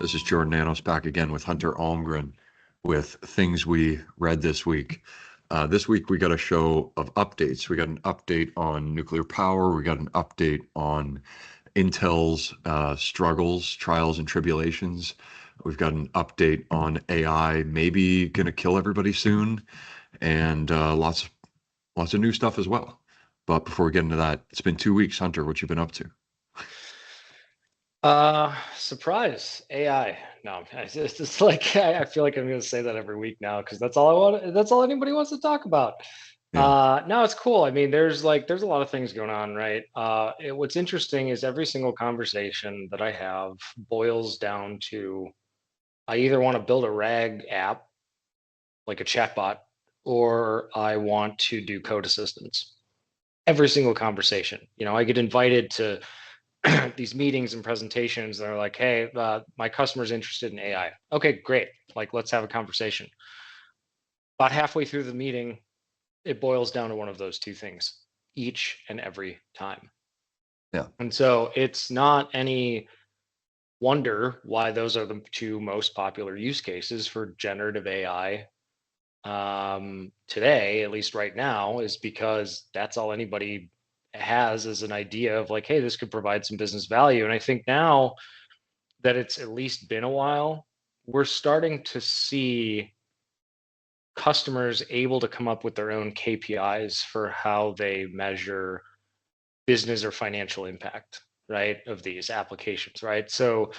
This is Jordan Nanos back again with Hunter Almgren with things we read this week. This week we got a show of updates. We got an update on nuclear power. We got an update on Intel's struggles, trials, and tribulations. We've got an update on AI, maybe going to kill everybody soon, and lots of new stuff as well. But before we get into that, it's been 2 weeks. Hunter, what you been up to? Surprise, AI. No, it's just like I feel like I'm gonna say that every week now because that's all I want. That's all anybody wants to talk about. Yeah. No, it's cool. I mean, there's a lot of things going on, right? What's interesting is every single conversation that I have boils down to I either want to build a RAG app, like a chatbot, or I want to do code assistance. Every single conversation, I get invited to these meetings and presentations that are like, hey, my customer's interested in AI. Okay, great. Like, let's have a conversation. About halfway through the meeting, it boils down to one of those two things each and every time. Yeah. And so it's not any wonder why those are the two most popular use cases for generative AI today, at least right now, is because that's all anybody has as an idea of like, hey, this could provide some business value. And I think now that it's at least been a while, we're starting to see customers able to come up with their own KPIs for how they measure business or financial impact, right, of these applications, right? So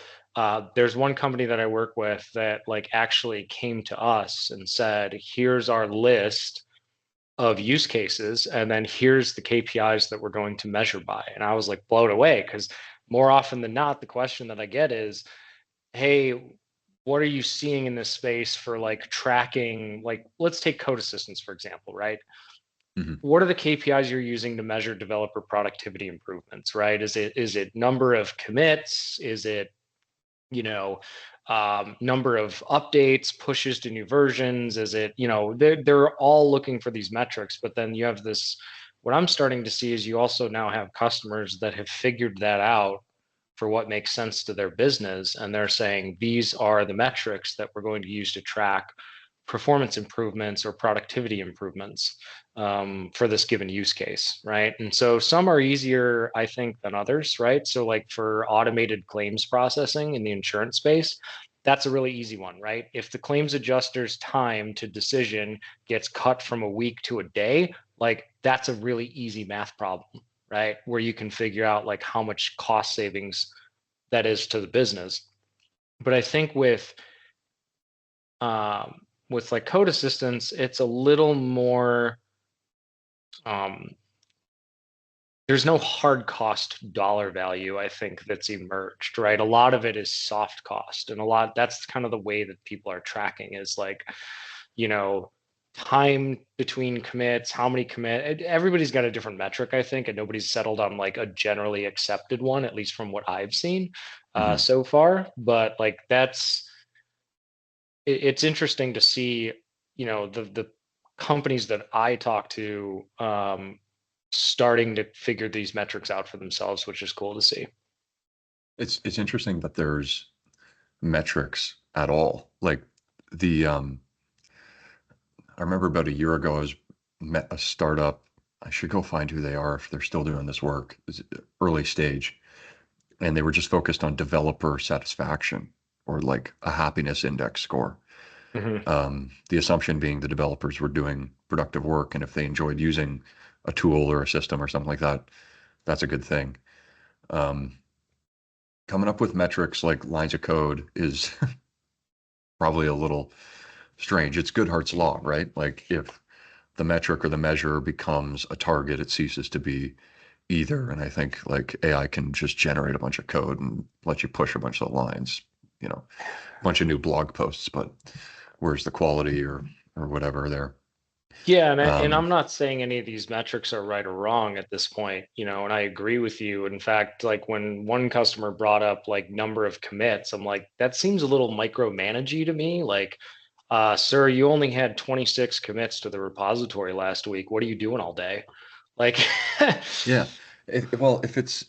there's one company that I work with that like actually came to us and said, here's our list of use cases, and then here's the KPIs that we're going to measure by. And I was like blown away because more often than not, the question that I get is, hey, what are you seeing in this space for like tracking, like let's take code assistance, for example, right? Mm-hmm. What are the KPIs you're using to measure developer productivity improvements, right? Is it number of commits? Is it, number of updates, pushes to new versions? Is it, they're all looking for these metrics, but then you have this, what I'm starting to see is you also now have customers that have figured that out for what makes sense to their business. And they're saying, these are the metrics that we're going to use to track performance improvements or productivity improvements for this given use case, right? And so some are easier, I think, than others, right? So like for automated claims processing in the insurance space, that's a really easy one, right? If the claims adjuster's time to decision gets cut from a week to a day, like that's a really easy math problem, right? Where you can figure out like how much cost savings that is to the business. But I think with like code assistance, it's a little more, there's no hard cost dollar value, I think, that's emerged, right? A lot of it is soft cost, and that's kind of the way that people are tracking is like, time between commits, how many commit. Everybody's got a different metric, I think, and nobody's settled on like a generally accepted one, at least from what I've seen so far. But like it's interesting to see, the companies that I talk to starting to figure these metrics out for themselves, which is cool to see. It's interesting that there's metrics at all. Like I remember about a year ago, met a startup. I should go find who they are if they're still doing this work. It's early stage, and they were just focused on developer satisfaction or like a happiness index score. The assumption being the developers were doing productive work, and if they enjoyed using a tool or a system or something like that, that's a good thing. Coming up with metrics like lines of code is probably a little strange. It's Goodhart's law, right? Like if the metric or the measure becomes a target, it ceases to be either. And I think like AI can just generate a bunch of code and let you push a bunch of lines, a bunch of new blog posts, but where's the quality or whatever there? Yeah, and I'm not saying any of these metrics are right or wrong at this point, and I agree with you. In fact, like when one customer brought up like number of commits, I'm like, that seems a little micromanagey to me. Like, sir, you only had 26 commits to the repository last week. What are you doing all day? Like, Yeah, Well, if it's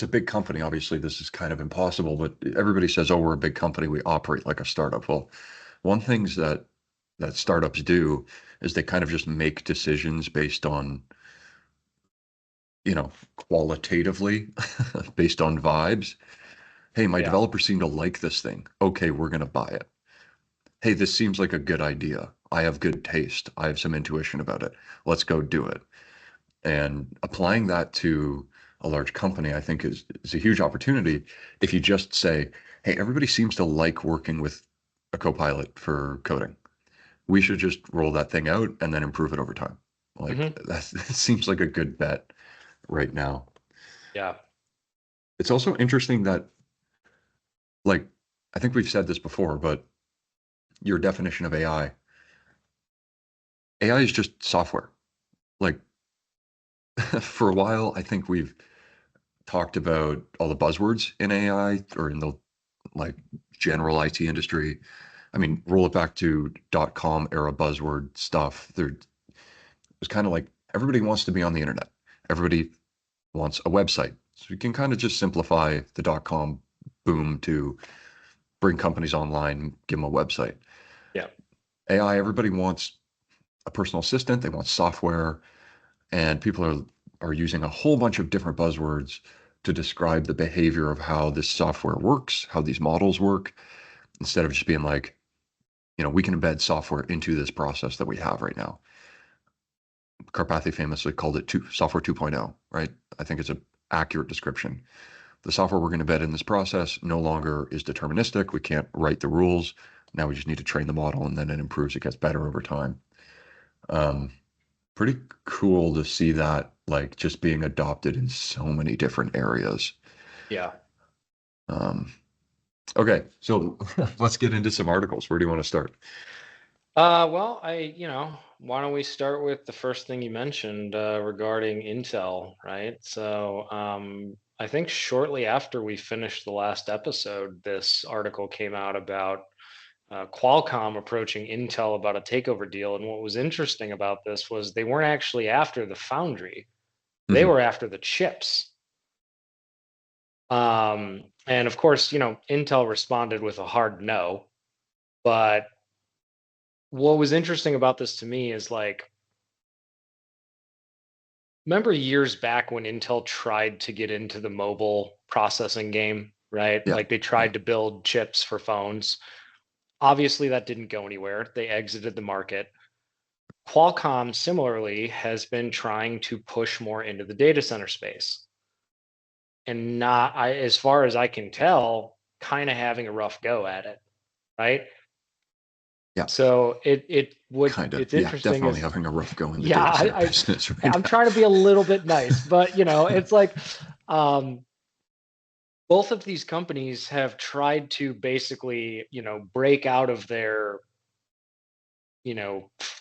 a big company, obviously this is kind of impossible, but everybody says, "Oh, we're a big company, we operate like a startup." Well, one things that startups do is they kind of just make decisions based on, qualitatively, based on vibes. Hey, my Yeah. developers seem to like this thing. Okay, we're going to buy it. Hey, this seems like a good idea. I have good taste. I have some intuition about it. Let's go do it. And applying that to a large company, I think is a huge opportunity if you just say, hey, everybody seems to like working with a copilot for coding. We should just roll that thing out and then improve it over time. Like Hmm. that seems like a good bet right now. Yeah. It's also interesting that, like, I think we've said this before, but your definition of AI is just software. Like for a while, I think we've talked about all the buzzwords in AI or in the like general IT industry. I mean, roll it back to .com era buzzword stuff. There was kind of like everybody wants to be on the internet. Everybody wants a website. So you can kind of just simplify the .com boom to bring companies online, give them a website. Yeah. AI, everybody wants a personal assistant. They want software, and people are using a whole bunch of different buzzwords to describe the behavior of how this software works, how these models work, instead of just being like, we can embed software into this process that we have right now. Carpathy famously called it software 2.0, right? I think it's an accurate description. The software we're going to embed in this process no longer is deterministic. We can't write the rules. Now we just need to train the model, and then it improves. It gets better over time. Um, Pretty cool to see that like just being adopted in so many different areas. Yeah. Um, okay, so let's get into some articles. Where do you want to start? Well, why don't we start with the first thing you mentioned regarding Intel, right? So, I think shortly after we finished the last episode, this article came out about Qualcomm approaching Intel about a takeover deal. And what was interesting about this was they weren't actually after the foundry; they Mhm. were after the chips. And of course, Intel responded with a hard no. But what was interesting about this to me is like, remember years back when Intel tried to get into the mobile processing game, right? Yeah, Like they yeah, tried to build chips for phones. Obviously, that didn't go anywhere. They exited the market. Qualcomm, similarly, has been trying to push more into the data center space and as far as I can tell, kind of having a rough go at it, right? yeah. So Kind of. it's Yeah, interesting definitely is, having a rough go in the yeah, data center business right I'm now. trying to be a little bit nice, but it's like, um, both of these companies have tried to basically, break out of their,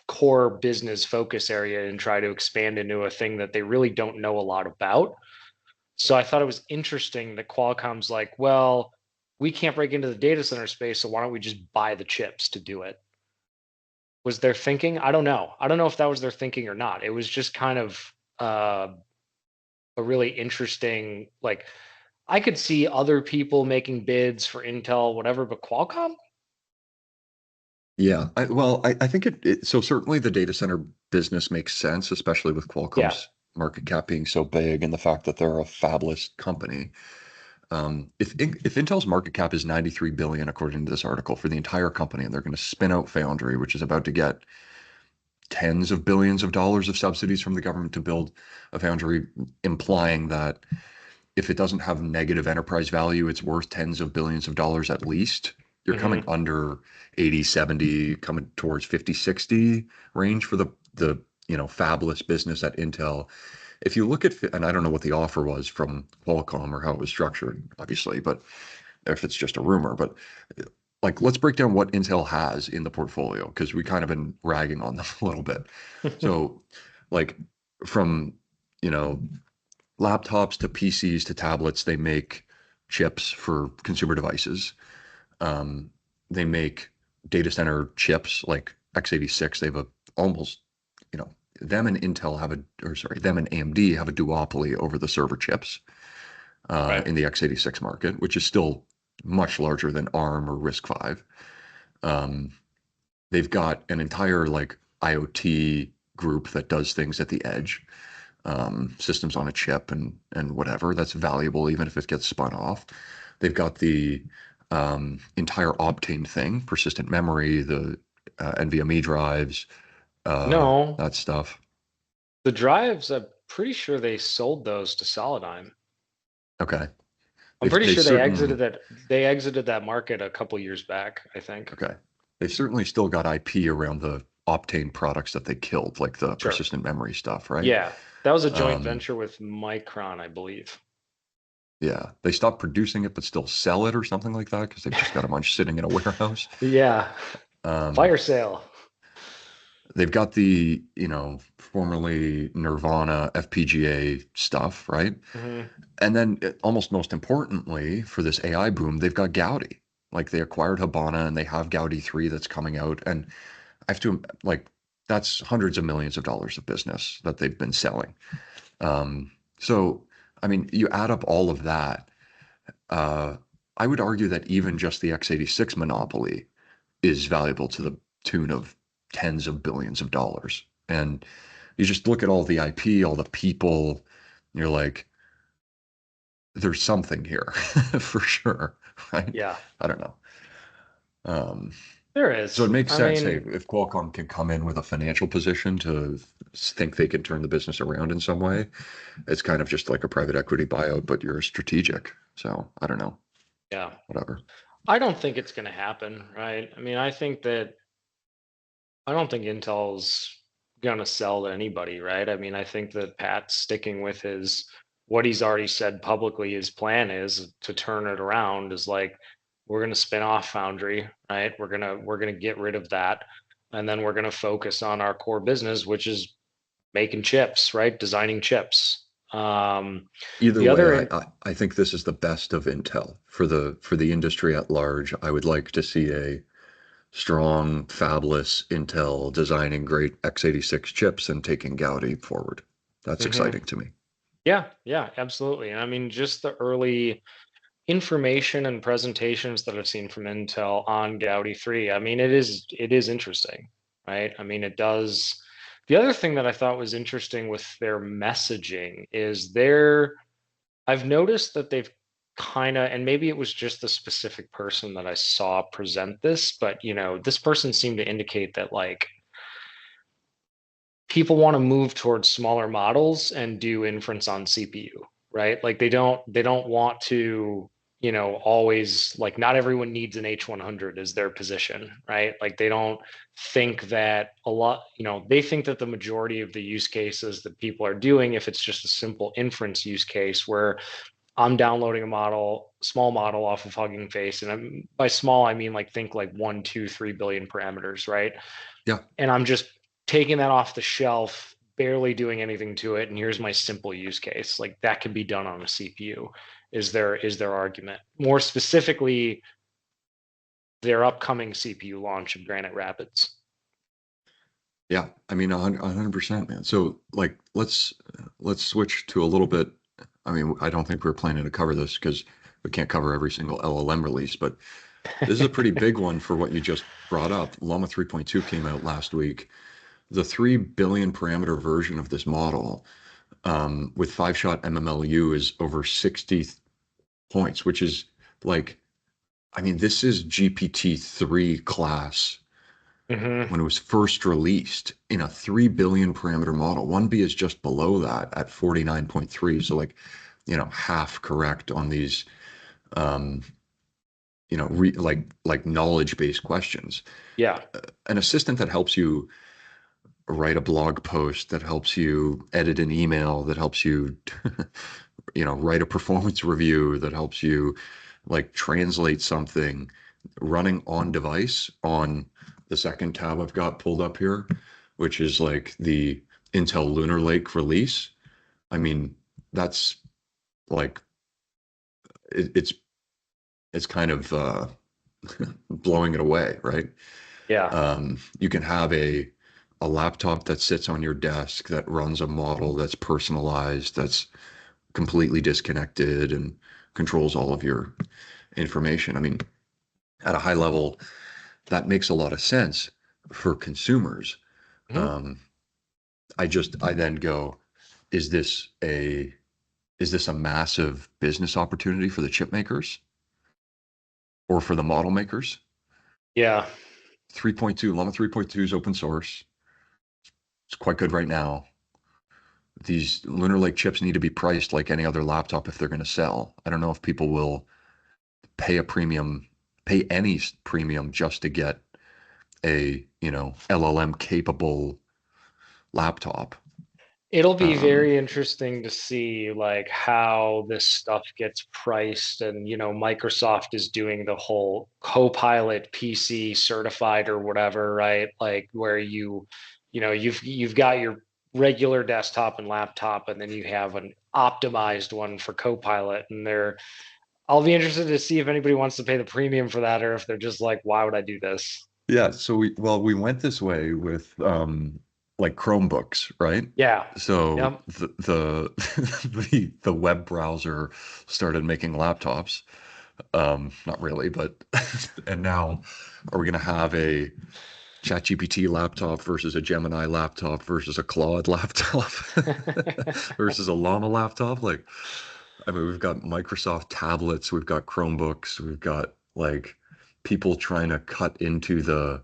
core business focus area and try to expand into a thing that they really don't know a lot about. So I thought it was interesting that Qualcomm's like, well, we can't break into the data center space, so why don't we just buy the chips to do it? Was their thinking? I don't know. I don't know if that was their thinking or not. It was just kind of a really interesting, like, I could see other people making bids for Intel, whatever, but Qualcomm? Yeah, I think so certainly the data center business makes sense, especially with Yeah. Qualcomm's market cap being so big and the fact that they're a fabless company. If Intel's market cap is 93 billion, according to this article, for the entire company, and they're going to spin out Foundry, which is about to get tens of billions of dollars of subsidies from the government to build a foundry, implying that if it doesn't have negative enterprise value, it's worth tens of billions of dollars at least. You're coming Hmm. under 80, 70, coming towards 50, 60 range for the fabless business at Intel. If you look at, and I don't know what the offer was from Qualcomm or how it was structured, obviously, but if it's just a rumor, but like let's break down what Intel has in the portfolio because we kind of been ragging on them a little bit. So, like from you know laptops to PCs to tablets, they make chips for consumer devices. Um, they make data center chips like x86. They have a almost, them and Intel have them and AMD have a duopoly over the server chips Right. in the x86 market, which is still much larger than ARM or RISC-V. Um, they've got an entire like IoT group that does things at the edge, systems on a chip and whatever. That's valuable even if it gets spun off. They've got the entire Optane thing, persistent memory, the NVMe drives, No, that stuff. the drives, I'm pretty sure they sold those to Solidigm. Okay. I'm pretty They've sure they certainly exited that market a couple years back, I think. okay. They've certainly still got IP around the Optane products that they killed, like the Sure. persistent memory stuff, right? Yeah. That was a joint Um, venture with Micron, I believe. yeah, they stopped producing it, but still sell it or something like that because they've just got a bunch sitting in a warehouse. Yeah. Um, Fire sale. they've got the, formerly Nirvana FPGA stuff, right? Hmm. And then almost most importantly for this AI boom, they've got Gaudi. Like they acquired Habana and they have Gaudi 3 that's coming out. And I have to like that's hundreds of millions of dollars of business that they've been selling. Um, so I mean, you add up all of that. Uh, I would argue that even just the x86 monopoly is valuable to the tune of tens of billions of dollars. And you just look at all the IP, all the people, you're like, there's something here for sure, right? Yeah, I don't know. Um, there so it is. makes I sense. Hey, mean, if Qualcomm can come in with a financial position to think they can turn the business around in some way, it's kind of just like a private equity buyout, but you're strategic. So I don't know, yeah. whatever. I don't think it's going to happen, right? I mean, I don't think Intel's going to sell to anybody, right? I mean, I think that Pat's sticking with what he's already said publicly. His plan is to turn it around. Is like we're going to spin off Foundry, right? We're gonna get rid of that, and then we're going to focus on our core business, which is making chips, right? Designing chips. Either The way, other, I think this is the best of Intel for the industry at large. I would like to see a strong, fabless Intel designing great x86 chips and taking Gaudi forward. That's Mhm. exciting to me. Yeah, yeah, absolutely. And I mean, just the early information and presentations that I've seen from Intel on Gaudi 3, I mean, it is interesting, right? I mean, it does. The other thing that I thought was interesting with their messaging is I've noticed that they've kind of, and maybe it was just the specific person that I saw present this, but this person seemed to indicate that like people want to move towards smaller models and do inference on CPU, right? Like they don't want to, always like not everyone needs an H100 as their position, right? Like they don't think that they think that the majority of the use cases that people are doing, if it's just a simple inference use case where I'm downloading a small model off of Hugging Face, and by small I mean like think like 1, 2, 3 billion parameters, right? Yeah, And I'm just taking that off the shelf, barely doing anything to it, and here's my simple use case. Like that can be done on a CPU. Is their argument? More specifically, their upcoming CPU launch of Granite Rapids. yeah. I mean, 100%, man. So, like, let's switch to a little bit. I mean, I don't think we're planning to cover this because we can't cover every single LLM release, but this is a pretty big one for what you just brought up. Llama 3.2 came out last week. The 3 billion parameter version of this model with 5-shot MMLU is over 60 points, which is like, I mean, this is GPT-3 class Hmm. when it was first released in a 3 billion parameter model. 1B is just below that at 49.3. So like, half correct on these, um, like knowledge-based questions. Yeah, An assistant that helps you write a blog post, that helps you edit an email, that helps you, write a performance review, that helps you like translate something running on device on the second tab I've got pulled up here, which is like the Intel Lunar Lake release. I mean, that's like it's kind of blowing it away, right? yeah, You can have a a laptop that sits on your desk that runs a model that's personalized, that's completely disconnected and controls all of your information. I mean, at a high level, that makes a lot of sense for consumers. Mhm. Um, I then go, is this a is this a massive business opportunity for the chip makers or for the model makers? Yeah. 3.2, Llama 3.2 is open source. It's quite good right now. These Lunar Lake chips need to be priced like any other laptop if they're going to sell. I don't know if people will pay a premium, pay any premium just to get a, LLM capable laptop. It'll be Um, very interesting to see like how this stuff gets priced, and Microsoft is doing the whole Copilot PC certified or whatever, right? Like where you've got your regular desktop and laptop, and then you have an optimized one for Copilot, and I'll be interested to see if anybody wants to pay the premium for that, or if they're just like, why would I do this? yeah, so we went this way with like Chromebooks, right? Yeah. So Yep. the the web browser started making laptops. Not really, but and now are we going to have a ChatGPT laptop versus a Gemini laptop versus a Claude laptop versus a Llama laptop? Like, I mean, we've got Microsoft tablets, we've got Chromebooks, we've got like people trying to cut into the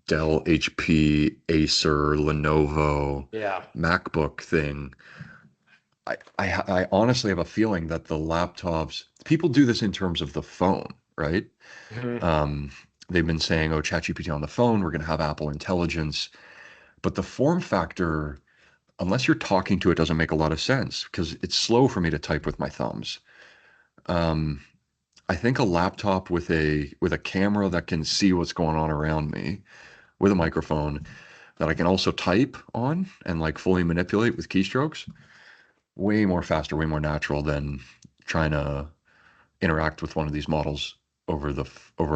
Dell, HP, Acer, Lenovo, Yeah. MacBook thing. I honestly have a feeling that the laptops, people do this in terms of the phone, right? Mhm. Um, they've been saying, oh, ChatGPT on the phone, we're going to have Apple Intelligence. But the form factor, unless you're talking to it, doesn't make a lot of sense because it's slow for me to type with my thumbs. Um, I think a laptop with a camera that can see what's going on around me, with a microphone that I can also type on and like fully manipulate with keystrokes, way more faster, way more natural than trying to interact with one of these models over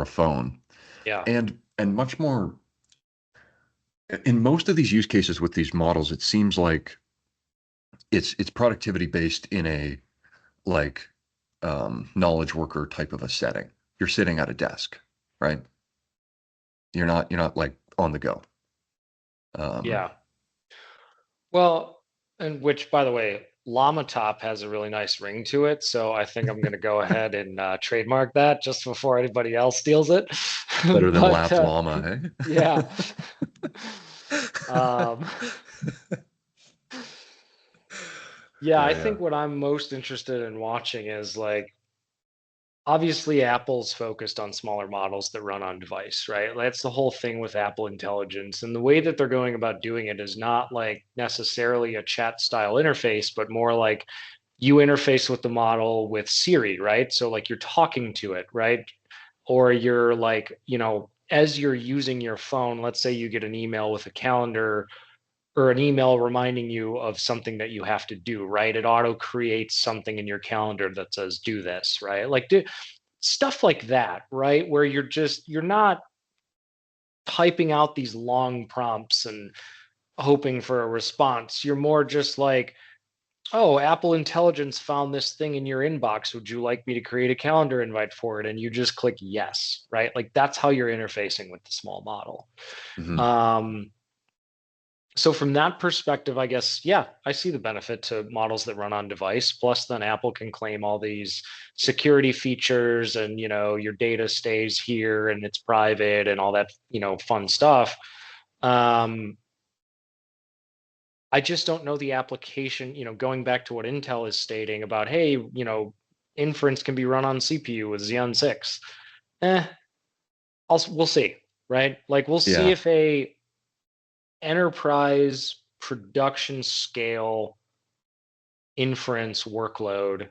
a phone. Yeah. And much more in most of these use cases with these models, it seems like it's productivity based in a like knowledge worker type of a setting. You're sitting at a desk, right? You're not like on the go. Um, Yeah. Well, and which, by the way, Llama Top has a really nice ring to it. So I think I'm going to go ahead and trademark that just before anybody else steals it. better than But Lap Llama, hey? yeah. Um, yeah, I Yeah, yeah. think what I'm most interested in watching is like, obviously Apple's focused on smaller models that run on device, right? That's the whole thing with Apple Intelligence. And the way that they're going about doing it is not like necessarily a chat style interface, but more like you interface with the model with Siri, right? So like you're talking to it, right? Or you're like, as you're using your phone, let's say you get an email with a calendar or an email reminding you of something that you have to do, right? It auto creates something in your calendar that says do this, right? Like stuff like that, right? Where you're not typing out these long prompts and hoping for a response. You're more just like, oh, Apple Intelligence found this thing in your inbox. Would you like me to create a calendar invite for it? And you just click yes, right? Like that's how you're interfacing with the small model. Hmm. Um, so from that perspective, I guess, yeah, I see the benefit to models that run on device. Plus, then Apple can claim all these security features, and your data stays here and it's private and all that fun stuff. Um, I just don't know the application. Going back to what Intel is stating about, hey, inference can be run on CPU with Xeon 6. Eh, we'll see, right? Like we'll see Yeah, if a enterprise production scale inference workload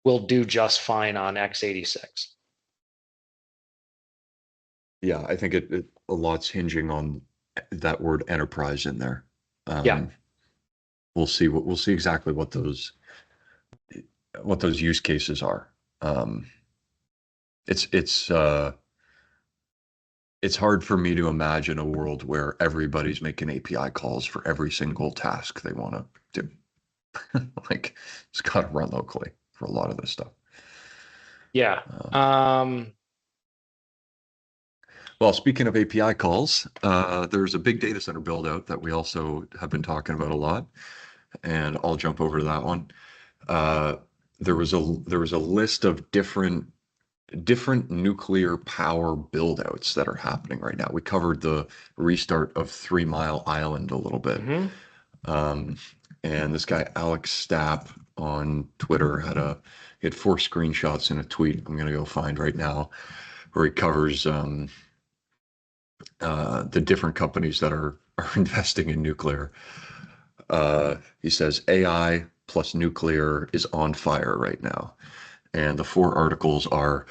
will do just fine on x86. yeah. I think a lot's hinging on that word enterprise in there. Yeah. Um, we'll see exactly what those use cases are. Um, it's it's uh, it's hard for me to imagine a world where everybody's making API calls for every single task they want to do. Like, it's got to run locally for a lot of this stuff. Yeah. Well, speaking of API calls, there's a big data center build out that we also have been talking about a lot, and I'll jump over to that one. Uh, there was a list of different nuclear power build outs that are happening right now. We covered the restart of 3 Mile Island a little bit. Mm-hmm. And this guy, Alex Stapp on Twitter, he had 4 screenshots in a tweet I'm going to go find right now, where he covers the different companies that are investing in nuclear. He says AI plus nuclear is on fire right now. And the 4 articles are: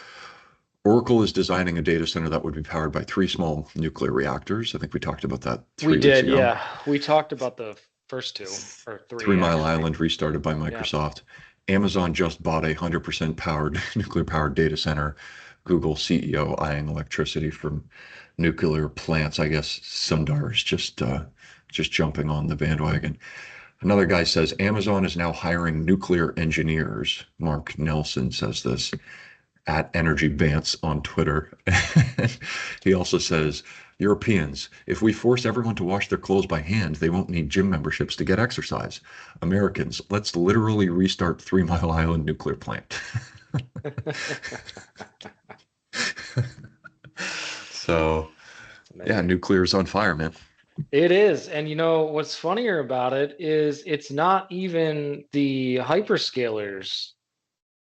Oracle is designing a data center that would be powered by 3 small nuclear reactors. I think we talked about that We 3 weeks did, ago. yeah. We talked about the first two or Three three, Mile actually. Island restarted by Yeah. Microsoft. Amazon just bought a 100% powered nuclear powered data center. Google CEO eyeing electricity from nuclear plants. I guess Sundar is just jumping on the bandwagon. Another guy says Amazon is now hiring nuclear engineers. Mark Nelson says this at Energy Bants on Twitter. He also says, Europeans, if we force everyone to wash their clothes by hand, they won't need gym memberships to get exercise. Americans, let's literally restart 3 Mile Island nuclear plant. So, It's yeah, amazing. nuclear's on fire, man. It is. And what's funnier about it is it's not even the hyperscalers.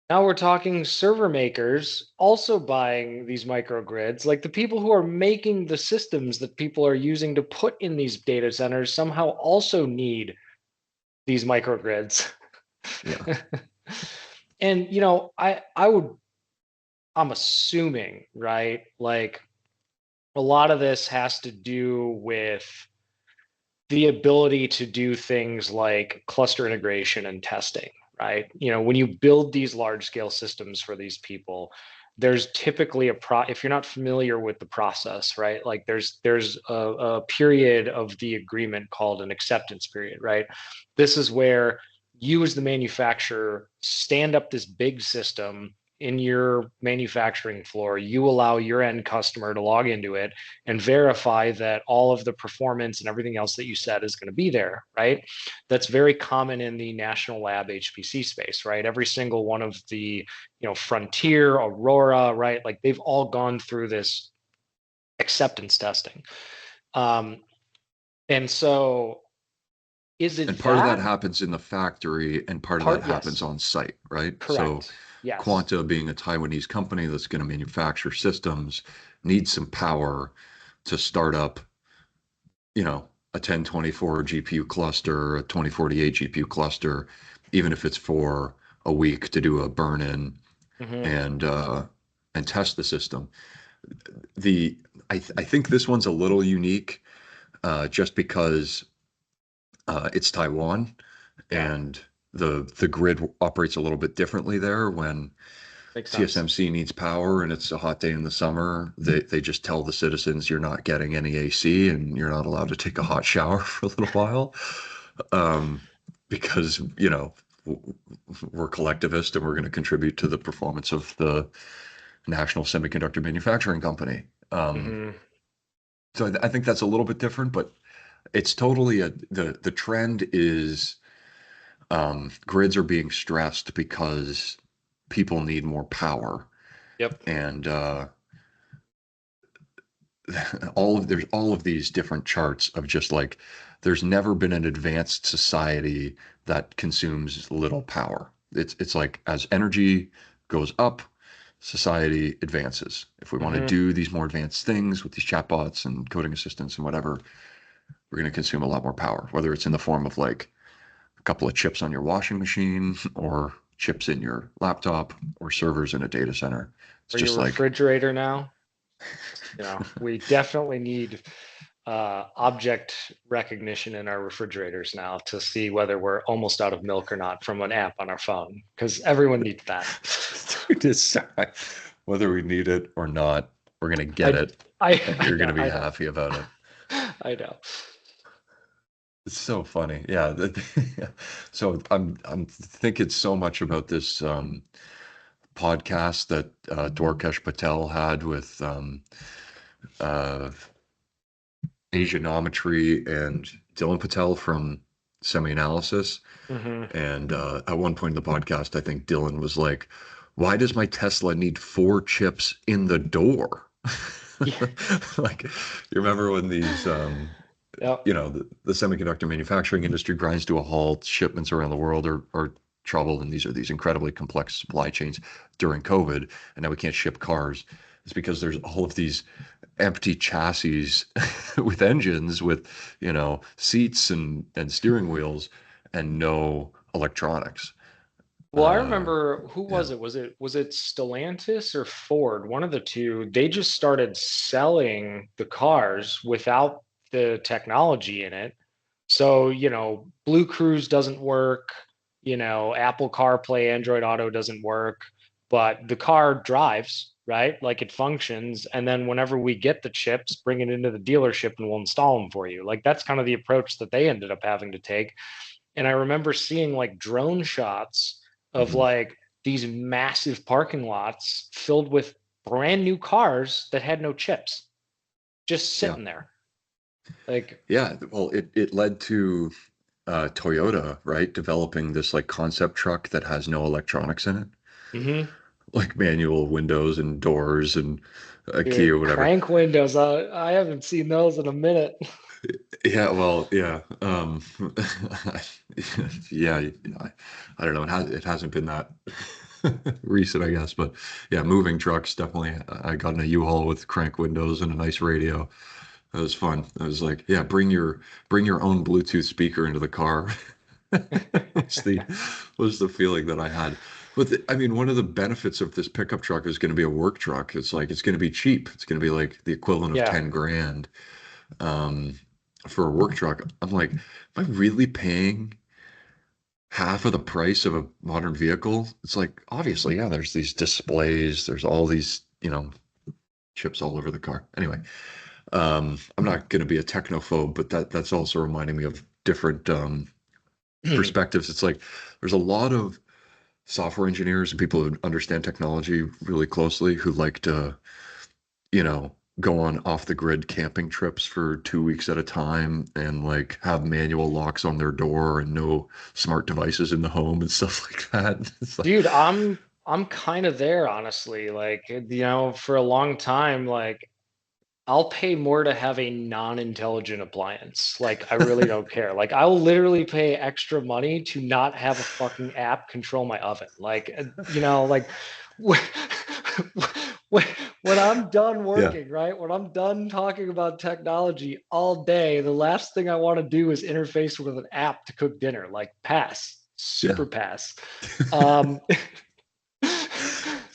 Now we're talking server makers also buying these microgrids. Like the people who are making the systems that people are using to put in these data centers somehow also need these microgrids. Yeah. And I'm assuming, right? Like a lot of this has to do with the ability to do things like cluster integration and testing, right? When you build these large scale systems for these people, there's typically if you're not familiar with the process, right? Like there's a period of the agreement called an acceptance period, right? This is where you as the manufacturer stand up this big system in your manufacturing floor. You allow your end customer to log into it and verify that all of the performance and everything else that you said is going to be there, right? That's very common in the national lab HPC space, right? Every single one of the, Frontier, Aurora, right? Like they've all gone through this acceptance testing. And so is And it part of that that happens in the factory, and part of that part? happens Yes, on site, right? So correct. Yes. Quanta, being a Taiwanese company that's going to manufacture systems, needs some power to start up, a 1024 GPU cluster, a 2048 GPU cluster, even if it's for a week to do a burn-in Mm-hmm. and test the system. I think this one's a little unique, just because it's Taiwan, Yeah, and the grid operates a little bit differently there. When makes sense. TSMC needs power and it's a hot day in the summer, they just tell the citizens you're not getting any AC and you're not allowed to take a hot shower for a little while, um, because we're collectivist and we're going to contribute to the performance of the national semiconductor manufacturing company. Mm-hmm. So I think that's a little bit different, but it's totally the trend is, grids are being stressed because people need more power, Yep. and there's all of these different charts of just like there's never been an advanced society that consumes little power. It's like as energy goes up, society advances. If we want to Mm-hmm. do these more advanced things with these chatbots and coding assistants and whatever, we're going to consume a lot more power, whether it's in the form of like a couple of chips on your washing machine or chips in your laptop or servers in a data center. It's Or your just like, refrigerator now. We definitely need object recognition in our refrigerators now to see whether we're almost out of milk or not from an app on our phone, because everyone needs that. to decide whether we need it or not. We're gonna get I it, I and I you're know gonna be I know happy about it. I know. It's so funny. Yeah. So I'm thinking so much about this podcast that Dwarkesh Patel had with uh, Asianometry and Dylan Patel from Semi-Analysis. Hmm. And at one point in the podcast, I think Dylan was like, "Why does my Tesla need four chips in the door?" Yeah. Like, you remember when these, Yep. the semiconductor manufacturing industry grinds to a halt, shipments around the world are troubled, and these are these incredibly complex supply chains during COVID, and now we can't ship cars. It's because there's all of these empty chassis with engines, with seats and steering wheels, and no electronics. Well, I Uh, remember who yeah, was it? Was it Stellantis or Ford? One of the two. They just started selling the cars without the technology in it. So, Blue Cruise doesn't work, Apple CarPlay, Android Auto doesn't work, but the car drives, right? Like it functions. And then whenever we get the chips, bring it into the dealership and we'll install them for you. Like that's kind of the approach that they ended up having to take. And I remember seeing like drone shots of mhm. like these massive parking lots filled with brand new cars that had no chips, just Yeah, sitting there. Like, yeah. Well, it led to Toyota, right, developing this like concept truck that has no electronics in it, mhm. like manual windows and doors and a key or Dude, whatever. crank windows. I haven't seen those in a minute. Yeah, well, yeah, yeah, I don't know. It hasn't been that recent, I guess, but yeah, moving trucks definitely. I got in a U-Haul with crank windows and a nice radio. That was fun. I was like, yeah, bring your own Bluetooth speaker into the car. was the was the feeling that I had. But I mean, one of the benefits of this pickup truck is going to be a work truck. It's like it's going to be cheap. It's going to be like the equivalent of Yeah. 10 grand um, for a work truck. I'm like, am I really paying half of the price of a modern vehicle? It's like, obviously, yeah, there's these displays, there's all these, chips all over the car. Anyway, I'm not going to be a technophobe, but that's also reminding me of different perspectives. It's like there's a lot of software engineers and people who understand technology really closely who like to go on off the grid camping trips for 2 weeks at a time and like have manual locks on their door and no smart devices in the home and stuff like that. It's like, Dude, I'm kind of there, honestly. Like, for a long time, like I'll pay more to have a non-intelligent appliance. Like, I really don't care. Like, I will literally pay extra money to not have a fucking app control my oven. Like, like when, when when I'm done yeah, working, right? When I'm done talking about technology all day, the last thing I want to do is interface with an app to cook dinner. Like, pass, yeah, super pass. Um,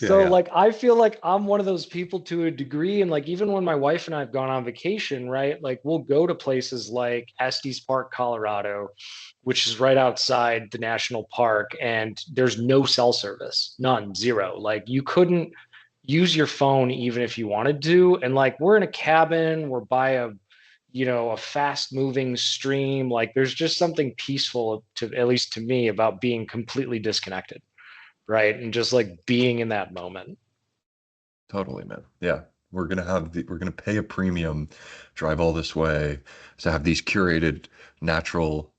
yeah, so yeah, like I feel like I'm one of those people to a degree, and like even when my wife and I have gone on vacation, right? Like we'll go to places like Estes Park, Colorado, which is right outside the national park, and there's no cell service, none, zero. Like you couldn't use your phone even if you wanted to, and like we're in a cabin, we're by a fast moving stream. Like there's just something peaceful to, at least to me, about being completely disconnected, right? And just like being in that moment. totally, man. Yeah. We're gonna pay a premium, drive all this way to have these curated natural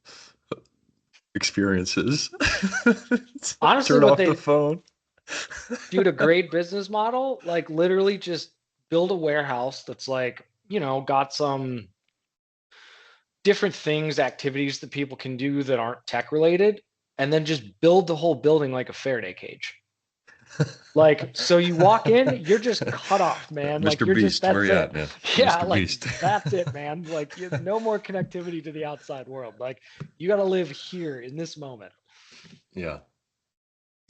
experiences. Honestly, Turn what off the they phone. do, a great business model, like literally just build a warehouse that's like, got some different things, activities that people can do that aren't tech related, and then just build the whole building like a Faraday cage. Like, so you walk in, you're just cut off, man. Like, Mr. you're just, Beast, where that's you at, it. man? Yeah, Mr. like, Beast. that's it, man. Like, no more connectivity to the outside world. Like, you got to live here in this moment. Yeah.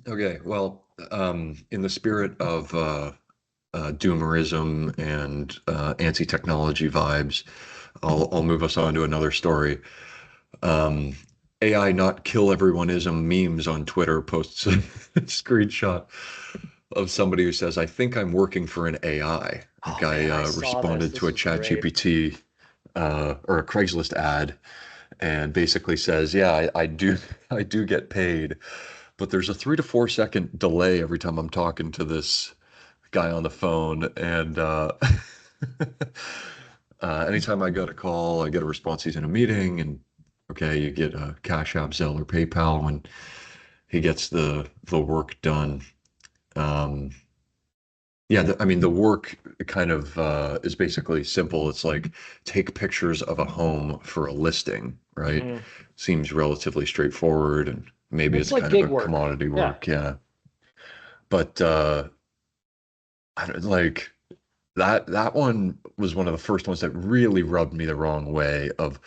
Okay. Well, in the spirit of doomerism and anti-technology vibes, I'll move us on to another story. Um, AI not kill everyoneism memes on Twitter posts a screenshot of somebody who says, "I think I'm working for an AI." A Oh guy man, I saw this. responded to This a was chat great. GPT or a Craigslist ad and basically says, yeah, I do I do get paid, but there's a 3 to 4 second delay every time I'm talking to this guy on the phone. And anytime I get a call, I get a response he's in a meeting, and okay, you get a Cash App, Zelle, or PayPal when he gets the work done. Um, yeah, I mean, the work kind of is basically simple. It's like take pictures of a home for a listing, right? Mhm. Seems relatively straightforward, and maybe It's it's like kind of gig a work. commodity Yeah. work, yeah. But I don't like that one was one of the first ones that really rubbed me the wrong way of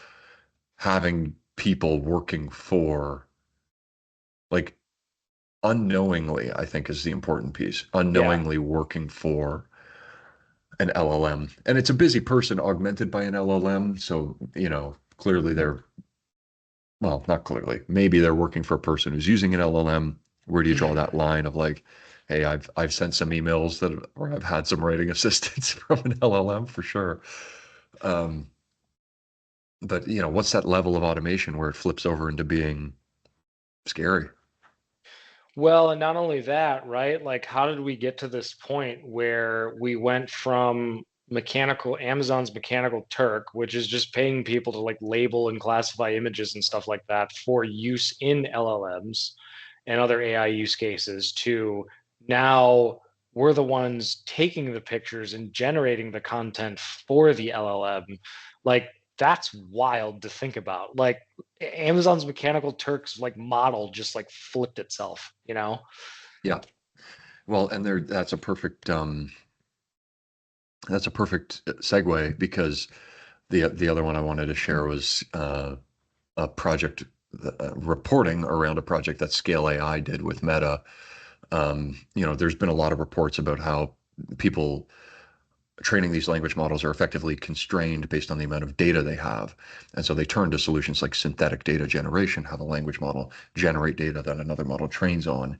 having people working for like unknowingly, I think is the important piece. Yeah. Unknowingly working for an LLM. And it's a busy person augmented by an LLM. So, clearly they're, well, not clearly, maybe they're working for a person who's using an LLM. Where do you draw that line of like, hey, I've sent some emails that, or I've had some writing assistance from an LLM for sure. Um, but what's that level of automation where it flips over into being scary? Well, and not only that, right? Like, how did we get to this point where we went from Amazon's Mechanical Turk, which is just paying people to like label and classify images and stuff like that for use in LLMs and other AI use cases, to now we're the ones taking the pictures and generating the content for the LLM. Like, that's wild to think about. Like, Amazon's Mechanical Turk's like model just like flipped itself, you know? Yeah. Well, and there that's a perfect segue because the other one I wanted to share was a project reporting around a project that Scale AI did with Meta. There's been a lot of reports about how people training these language models are effectively constrained based on the amount of data they have. And so they turn to solutions like synthetic data generation, have a language model generate data that another model trains on.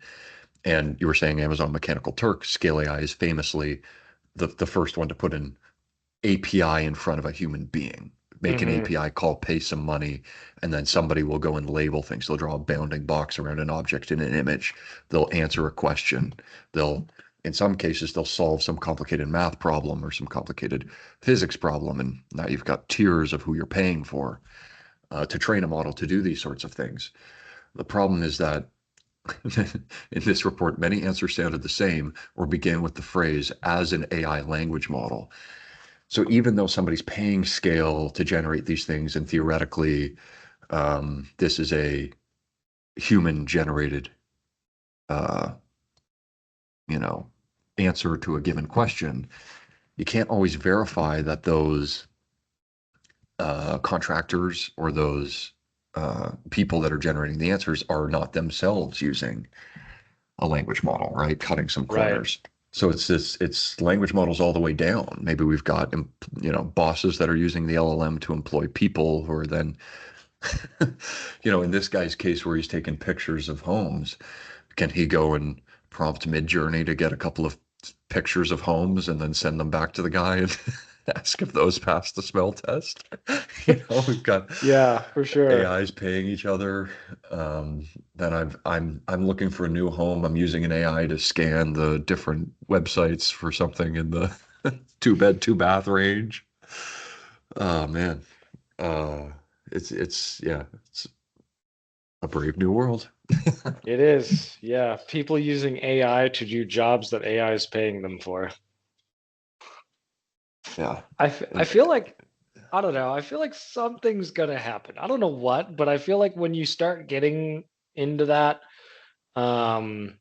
And you were saying Amazon Mechanical Turk, Scale AI is famously the first one to put an API in front of a human being. Make an Hmm. API call, pay some money, and then somebody will go and label things. They'll draw a bounding box around an object in an image. They'll answer a question. They'll, in some cases, they'll solve some complicated math problem or some complicated physics problem. And now you've got tiers of who you're paying for to train a model to do these sorts of things. The problem is that in this report, many answers sounded the same or began with the phrase as an AI language model. So even though somebody's paying Scale to generate these things, and theoretically, this is a human generated, uh, you know, answer to a given question, you can't always verify that those contractors or those people that are generating the answers are not themselves using a language model, right? Cutting some Right. corners. So it's language models all the way down. Maybe we've got bosses that are using the LLM to employ people who are then in this guy's case where he's taking pictures of homes, can he go and prompt Midjourney to get a couple of pictures of homes and then send them back to the guy and ask if those pass the smell test? We've got Yeah, for sure. AIs paying each other. Then I'm looking for a new home. I'm using an AI to scan the different websites for something in the two bed, two bath range. Oh man. Uh it's yeah, it's a brave new world. It is. Yeah. People using AI to do jobs that AI is paying them for. Yeah. I feel like, I don't know. I feel like something's gonna happen. I don't know what, but I feel like when you start getting into that, um,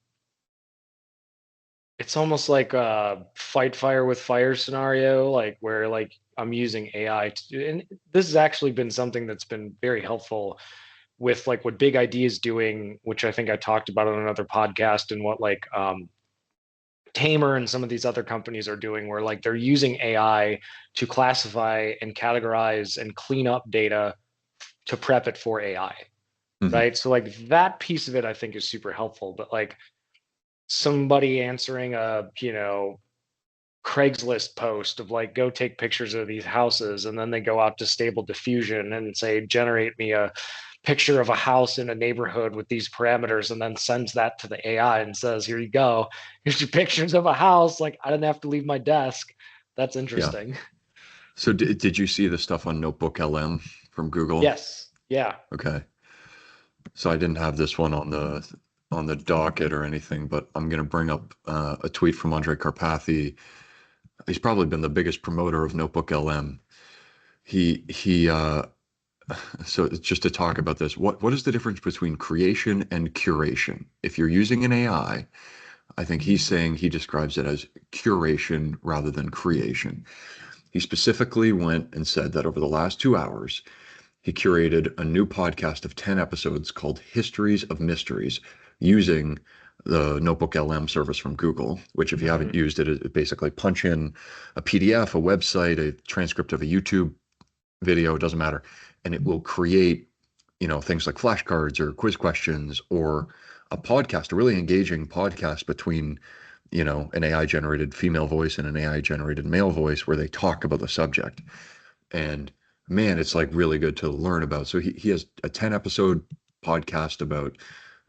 it's almost like a fight fire with fire scenario, like where like I'm using AI to do, and this has actually been something that's been very helpful with like what Big Idea is doing, which I think I talked about on another podcast, and what like Tamer and some of these other companies are doing, where like they're using AI to classify and categorize and clean up data to prep it for AI, Mhm. right? So like that piece of it I think is super helpful. But like somebody answering a, Craigslist post of like, go take pictures of these houses, and then they go out to Stable Diffusion and say, generate me a picture of a house in a neighborhood with these parameters, and then sends that to the AI and says, here you go, here's your pictures of a house. Like, I didn't have to leave my desk. That's Yeah. interesting. So did you see the stuff on NotebookLM from Google? Yes. Yeah. Okay. So I didn't have this one on the docket or anything, but I'm going to bring up a tweet from Andre Karpathy. He's probably been the biggest promoter of NotebookLM. He so just to talk about this, what is the difference between creation and curation? If you're using an AI, I think he's saying he describes it as curation rather than creation. He specifically went and said that over the last 2 hours, he curated a new podcast of 10 episodes called Histories of Mysteries using the NotebookLM service from Google, which if you haven't Mm-hmm. used it, it basically punch in a PDF, a website, a transcript of a YouTube video, it doesn't matter, and it will create, things like flashcards or quiz questions or a podcast, a really engaging podcast between, an AI generated female voice and an AI generated male voice where they talk about the subject. And man, it's like really good to learn about. So he has a 10 episode podcast about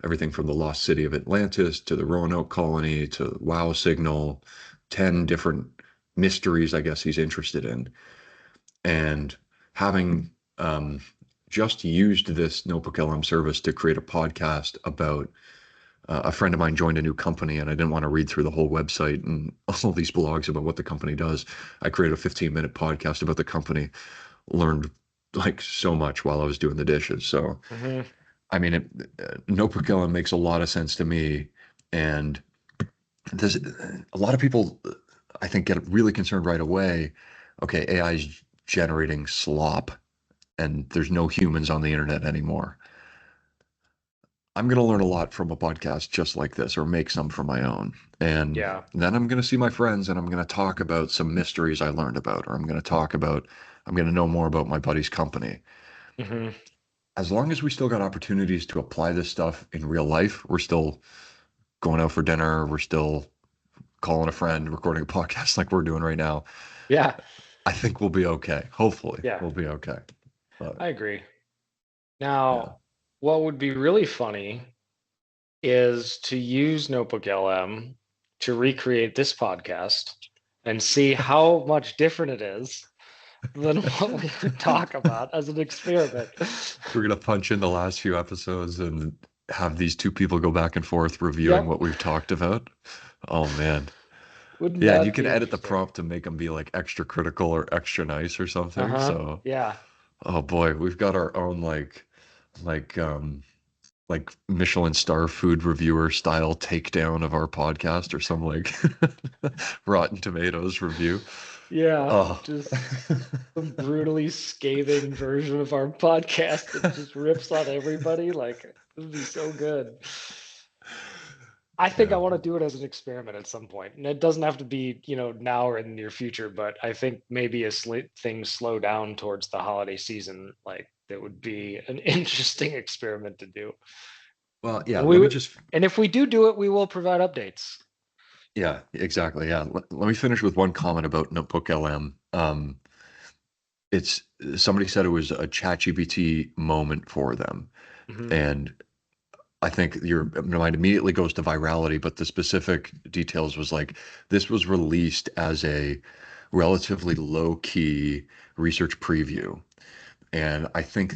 everything from the lost city of Atlantis to the Roanoke colony to Wow Signal, 10 different mysteries, I guess he's interested in. And having just used this NotebookLM service to create a podcast about a friend of mine joined a new company and I didn't want to read through the whole website and all these blogs about what the company does. I created a 15-minute podcast about the company, learned like so much while I was doing the dishes. So, Mm-hmm. I mean, NotebookLM makes a lot of sense to me. And there's a lot of people, I think, get really concerned right away. Okay, AI is generating slop and there's no humans on the internet anymore. I'm going to learn a lot from a podcast just like this or make some for my own. And Yeah. then I'm going to see my friends and I'm going to talk about some mysteries I learned about, or I'm going to know more about my buddy's company. Mm-hmm. As long as we still got opportunities to apply this stuff in real life, we're still going out for dinner, we're still calling a friend, recording a podcast like we're doing right now. Yeah. I think we'll be okay. Hopefully, Yeah. we'll be okay. But I agree. yeah. Now, what would be really funny is to use NotebookLM to recreate this podcast and see how much different it is than what we would talk about as an experiment. We're gonna punch in the last few episodes and have these two people go back and forth reviewing Yep. what we've talked about. Oh man. Wouldn't Yeah, and you that can be edit the interesting? prompt to make them be like extra critical or extra nice or something. Uh-huh. So, Yeah. oh boy, we've got our own like um like Michelin star food reviewer style takedown of our podcast or some like Rotten Tomatoes review. Yeah. Oh. Just some brutally scathing version of our podcast that just rips on everybody. Like, it would be so good. I think I Yeah. want to do it as an experiment at some point, and it doesn't have to be, now or in the near future. But I think maybe as things slow down towards the holiday season, like that would be an interesting experiment to do. Well, yeah, And let me we, just and if we do it, we will provide updates. yeah, exactly. Yeah. Let me finish with one comment about NotebookLM. It's somebody said it was a ChatGPT moment for them. Hmm. And I think your mind immediately goes to virality, but the specific details was like this was released as a relatively low key research preview. And I think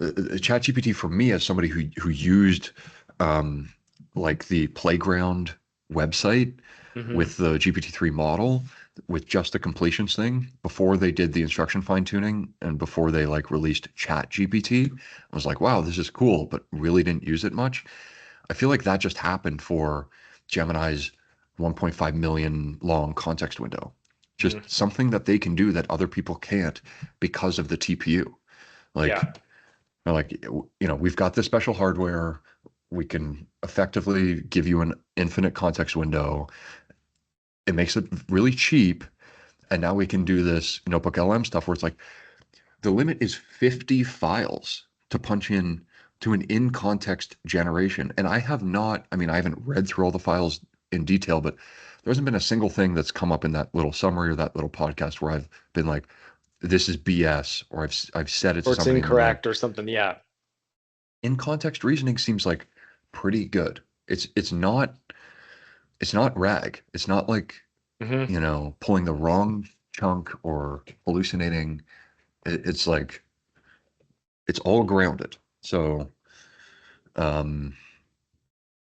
ChatGPT for me as somebody who used um, like the playground website Hmm. with the GPT-3 model with just the completions thing before they did the instruction fine tuning and before they like released Chat GPT. I was like, wow, this is cool, but really didn't use it much. I feel like that just happened for Gemini's 1.5 million long context window. Hmm. Just something that they can do that other people can't because of the TPU. Yeah. Like, we've got this special hardware. We can effectively give you an infinite context window. It makes it really cheap. And now we can do this Notebook LM stuff where it's like the limit is 50 files to punch in to an in context generation. And I have not, I mean, I haven't read through all the files in detail, but there hasn't been a single thing that's come up in that little summary or that little podcast where I've been like, this is BS, or I've said it to Or it's somebody and been like, incorrect or something. Yeah. in context reasoning seems like pretty good. It's not rag. It's not like, Hmm. pulling the wrong chunk or hallucinating. It's like it's all grounded. So, um,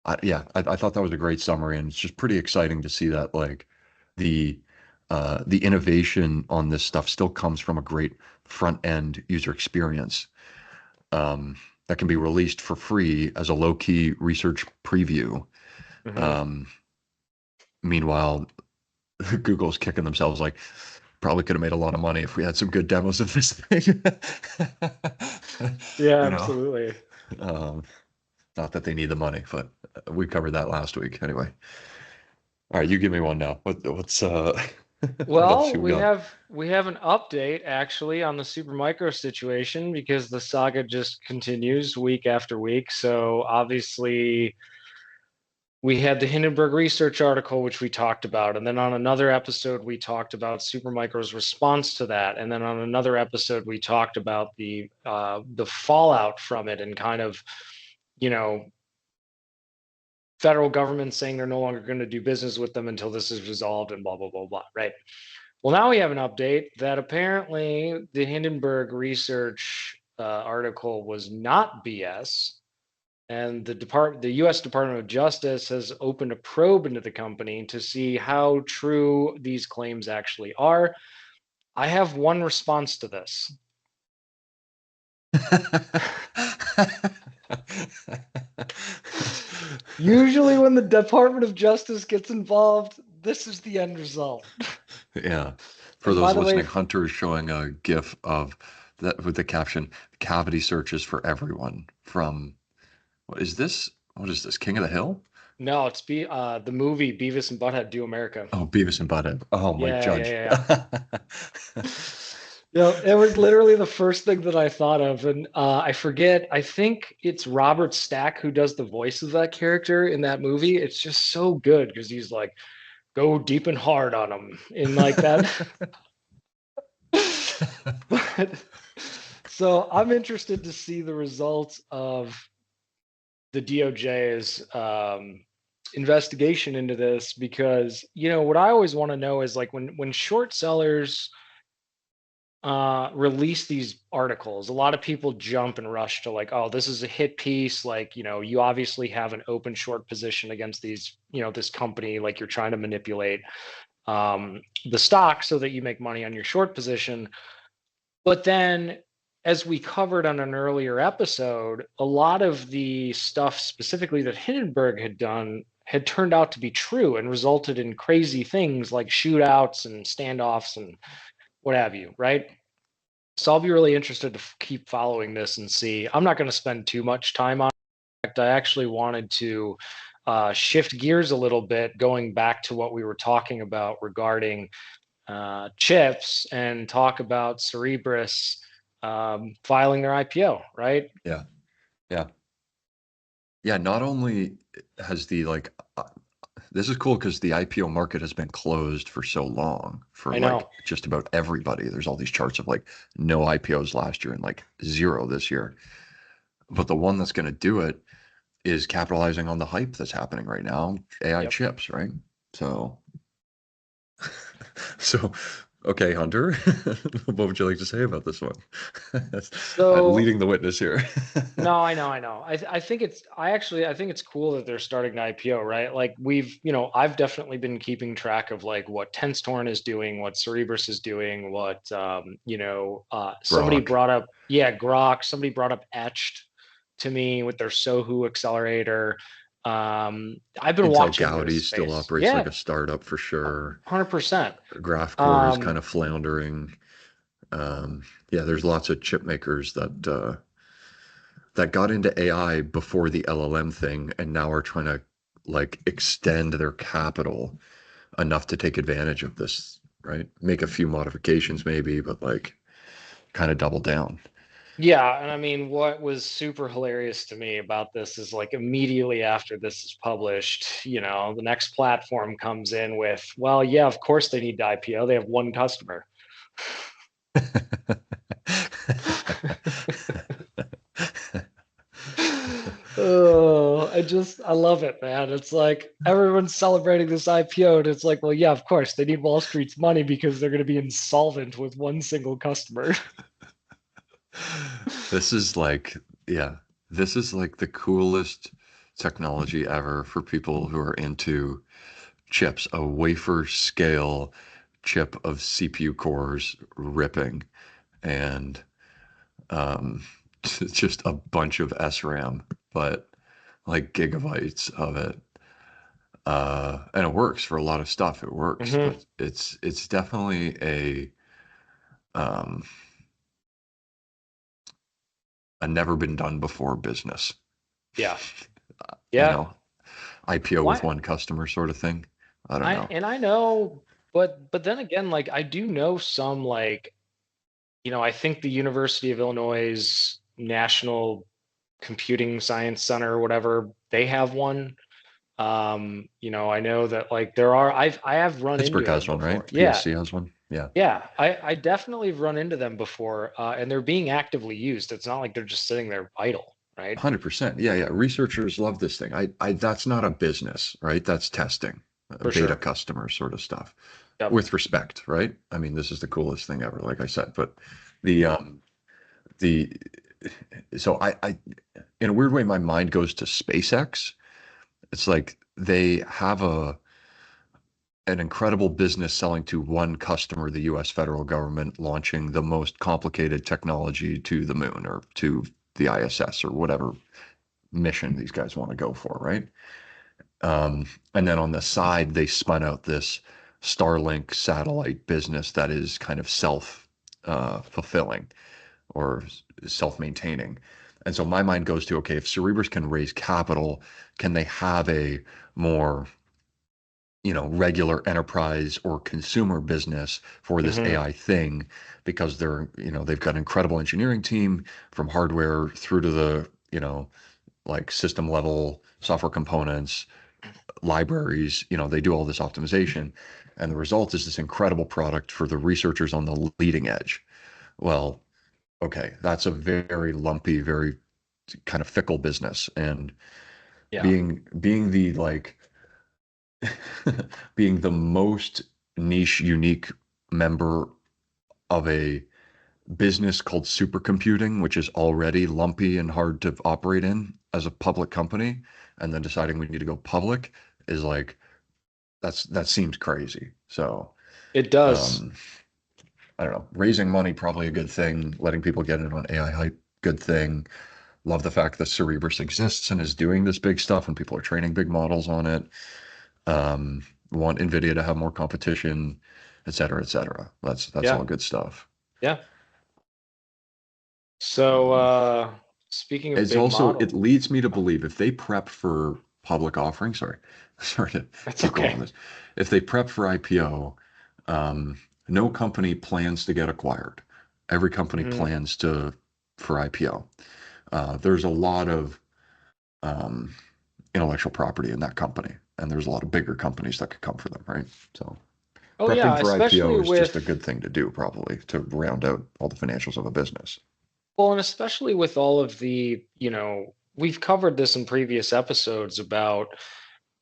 I thought that was a great summary, and it's just pretty exciting to see that like the the innovation on this stuff still comes from a great front end user experience that can be released for free as a low key research preview. Hmm. Um, Meanwhile, Google's kicking themselves like probably could have made a lot of money if we had some good demos of this thing. Yeah, you know, absolutely. um, not that they need the money, but we covered that last week anyway. All right, you give me one now. What's what else Well, you got? we have an update actually on the Supermicro situation because the saga just continues week after week. So obviously we had the Hindenburg research article, which we talked about. And then on another episode, we talked about Supermicro's response to that. And then on another episode, we talked about the fallout from it and kind of, you know, federal government saying they're no longer going to do business with them until this is resolved and blah, blah, blah, blah, right? Well, now we have an update that apparently the Hindenburg research article was not BS. And the U.S. Department of Justice has opened a probe into the company to see how true these claims actually are. I have one response to this. Usually, when the Department of Justice gets involved, this is the end result. Yeah. For And by those the way, listening, Hunter is showing a GIF of that with the caption, cavity searches for everyone from what is this? What is this? King of the Hill? no, it's the movie Beavis and Butthead Do America. Oh, Beavis and Butthead. Oh, Mike Yeah, yeah, Judge. yeah, yeah. Yeah, it was literally the first thing that I thought of, and I forget. I think it's Robert Stack who does the voice of that character in that movie. It's just so good because he's like, "Go deep and hard on him," in like that. But so I'm interested to see the results of the DOJ's investigation into this because what I always want to know is like when short sellers release these articles, a lot of people jump and rush to like, oh, this is a hit piece, like you obviously have an open short position against this company, like you're trying to manipulate the stock so that you make money on your short position. But then, as we covered on an earlier episode, a lot of the stuff specifically that Hindenburg had done had turned out to be true and resulted in crazy things like shootouts and standoffs and what have you, right? So I'll be really interested to keep following this and see. I'm not going to spend too much time on it. I actually wanted to shift gears a little bit, going back to what we were talking about regarding chips and talk about Cerebras filing their IPO, right? Yeah. Yeah. Yeah. Not only has the like this is cool because the IPO market has been closed for so long for I like know. just about everybody. There's all these charts of like no IPOs last year and like zero this year. But the one that's going to do it is capitalizing on the hype that's happening right now, AI Yep. chips, right? So, so okay, Hunter, what would you like to say about this one? So Leading the witness here. no, I know. I think it's cool that they're starting an IPO, right? Like I've definitely been keeping track of like what Tenstorn is doing, what Cerebras is doing, what somebody Grok, brought up, yeah, Grok, somebody brought up Etched to me with their Sohu accelerator. I've been Intel watching this Gaudi still space. operates like Yeah, a startup for sure. 100%. Graphcore is kind Um, of floundering. Yeah, there's lots of chip makers that got into AI before the LLM thing and now are trying to like extend their capital enough to take advantage of this, right? Make a few modifications maybe, but like kind of double down. Yeah, and I mean, what was super hilarious to me about this is like immediately after this is published, the next platform comes in with, well, yeah, of course they need to IPO. They have one customer. Oh, I love it, man. It's like everyone's celebrating this IPO, and it's like, well, yeah, of course they need Wall Street's money because they're going to be insolvent with one single customer. This is like, yeah, this is like the coolest technology ever for people who are into chips, a wafer scale chip of CPU cores ripping and um, just a bunch of SRAM, but like gigabytes of it. And it works for a lot of stuff. It works, Hmm. but it's definitely um, a never been done before business. Yeah, You yeah. know, IPO with Why? one customer sort of thing. I don't know. I know, but then again, like I do know some like, I think the University of Illinois National Computing Science Center or whatever, they have one. I know that like I have run into Pittsburgh them has one, before. right? Yeah, PSC has one. Yeah. yeah. I definitely have run into them before, and they're being actively used. It's not like they're just sitting there idle, right? 100%. Yeah, yeah. Researchers love this thing. That's not a business, right? That's testing, For beta sure. customer sort of stuff Yep. with respect, right? I mean, this is the coolest thing ever, like I said, but the, the, so in a weird way, my mind goes to SpaceX. It's like they have an incredible business selling to one customer, the US federal government, launching the most complicated technology to the moon or to the ISS or whatever mission these guys want to go for, right? And then on the side, they spun out this Starlink satellite business that is kind of self fulfilling or self maintaining. And so my mind goes to, okay, if Cerebras can raise capital, can they have a more regular enterprise or consumer business for this Hmm. AI thing because they've got an incredible engineering team from hardware through to the, like system level software components, libraries, they do all this optimization. And the result is this incredible product for the researchers on the leading edge. Well, okay, that's a very lumpy, very kind of fickle business. And Yeah. being the like being the most niche, unique member of a business called supercomputing, which is already lumpy and hard to operate in as a public company, and then deciding we need to go public is like that seems crazy. So It does. um, I don't know. Raising money probably a good thing. Letting people get in on AI hype, good thing. Love the fact that Cerebras exists and is doing this big stuff, and people are training big models on it. Want NVIDIA to have more competition, et cetera, et cetera. That's Yeah. all good stuff. Yeah. So, Um, speaking of it's big also it model, leads me to believe if they prep for public offering, sorry, sorry to that's keep going okay. on this. If they prep for IPO, um, no company plans to get acquired. Every company Hmm. plans to for IPO. There's a lot of um, intellectual property in that company, and there's a lot of bigger companies that could come for them, right? So Oh yeah, prepping for especially IPO is just a with good thing to do, probably to round out all the financials of a business. well, and especially with all of the, we've covered this in previous episodes about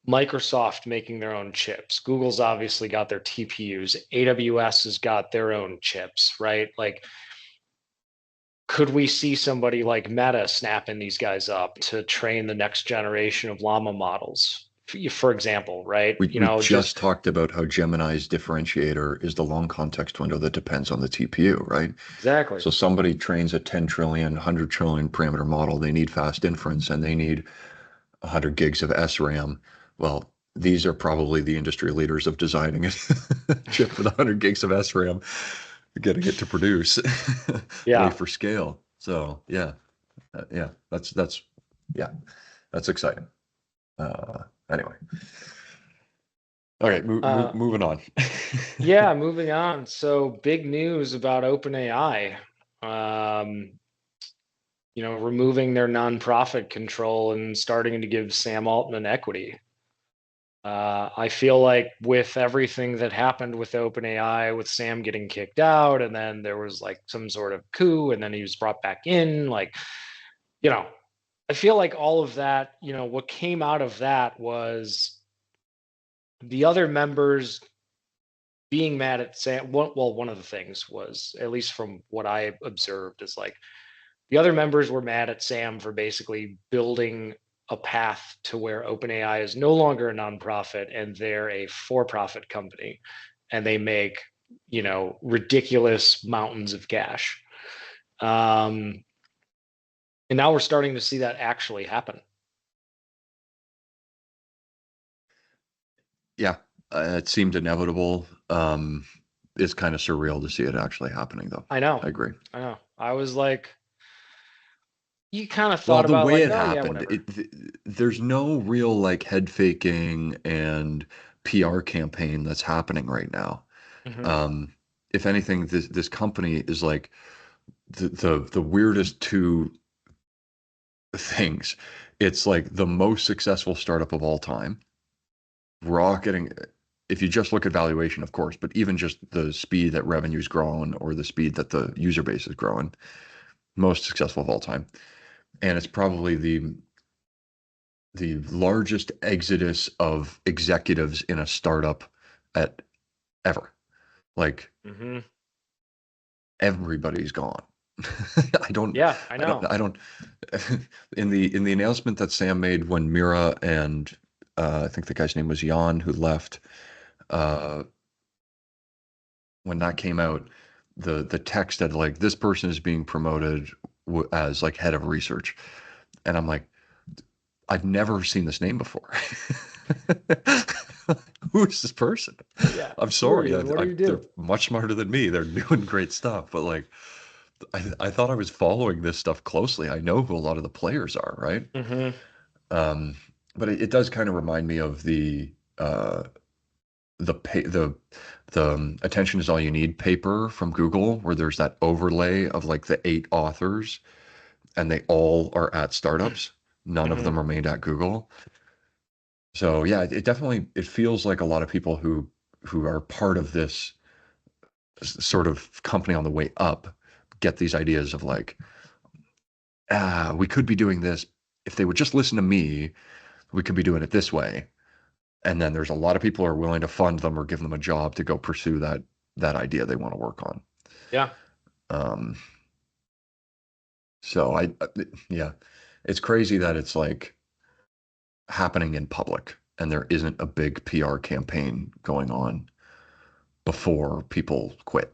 Microsoft making their own chips. Google's obviously got their TPUs. AWS has got their own chips, right? Like, could we see somebody like Meta snapping these guys up to train the next generation of Llama models, for example, right? We just Just talked about how Gemini's differentiator is the long context window that depends on the TPU, right? exactly. So somebody trains a 10 trillion, 100 trillion parameter model, they need fast inference and they need 100 gigs of SRAM. Well, these are probably the industry leaders of designing a chip with 100 gigs of SRAM, getting it to produce Yeah. wafer scale. So yeah, yeah, yeah, that's exciting. Uh, anyway, all right, Uh, moving on. yeah, moving on. So big news about OpenAI. Um, removing their nonprofit control and starting to give Sam Altman equity. I feel like with everything that happened with OpenAI, with Sam getting kicked out, and then there was like some sort of coup, and then he was brought back in, like, I feel like all of that, what came out of that was the other members being mad at Sam. Well, one of the things was, at least from what I observed, is like the other members were mad at Sam for basically building a path to where OpenAI is no longer a nonprofit and they're a for-profit company, and they make, ridiculous mountains of cash. And now we're starting to see that actually happen. Yeah, it seemed inevitable. It's kind of surreal to see it actually happening, though. I know. I agree. I know. I was like, you kind of Well, thought the about way like, it oh yeah, happened, whatever. there's no real like head faking and PR campaign that's happening right now. Hmm. Um, if anything, this company is like the weirdest two things. It's like the most successful startup of all time, rocketing. If you just look at valuation, of course, but even just the speed that revenue's growing or the speed that the user base is growing, most successful of all time. And it's probably the largest exodus of executives in a startup at ever. Like Hmm. everybody's gone. I don't, Yeah, I know. I don't. In the announcement that Sam made when Mira and I think the guy's name was Jan who left, uh, when that came out, the text had like this person is being promoted as like head of research, and I'm like, I've never seen this name before. Who is this person? Yeah. I'm Who are sorry. you? What do you They're do? much smarter than me. They're doing great stuff, but like, I thought I was following this stuff closely. I know who a lot of the players are, right? Hmm. Um, but it does kind of remind me of the pay, the attention is all you need paper from Google, where there's that overlay of like the 8 authors, and they all are at startups. None of Hmm. them remained at Google. So yeah, it definitely it feels like a lot of people who are part of this sort of company on the way up get these ideas of like, we could be doing this if they would just listen to me, we could be doing it this way. And then there's a lot of people who are willing to fund them or give them a job to go pursue that idea they want to work on. Yeah. Um, so yeah, it's crazy that it's like happening in public and there isn't a big PR campaign going on before people quit.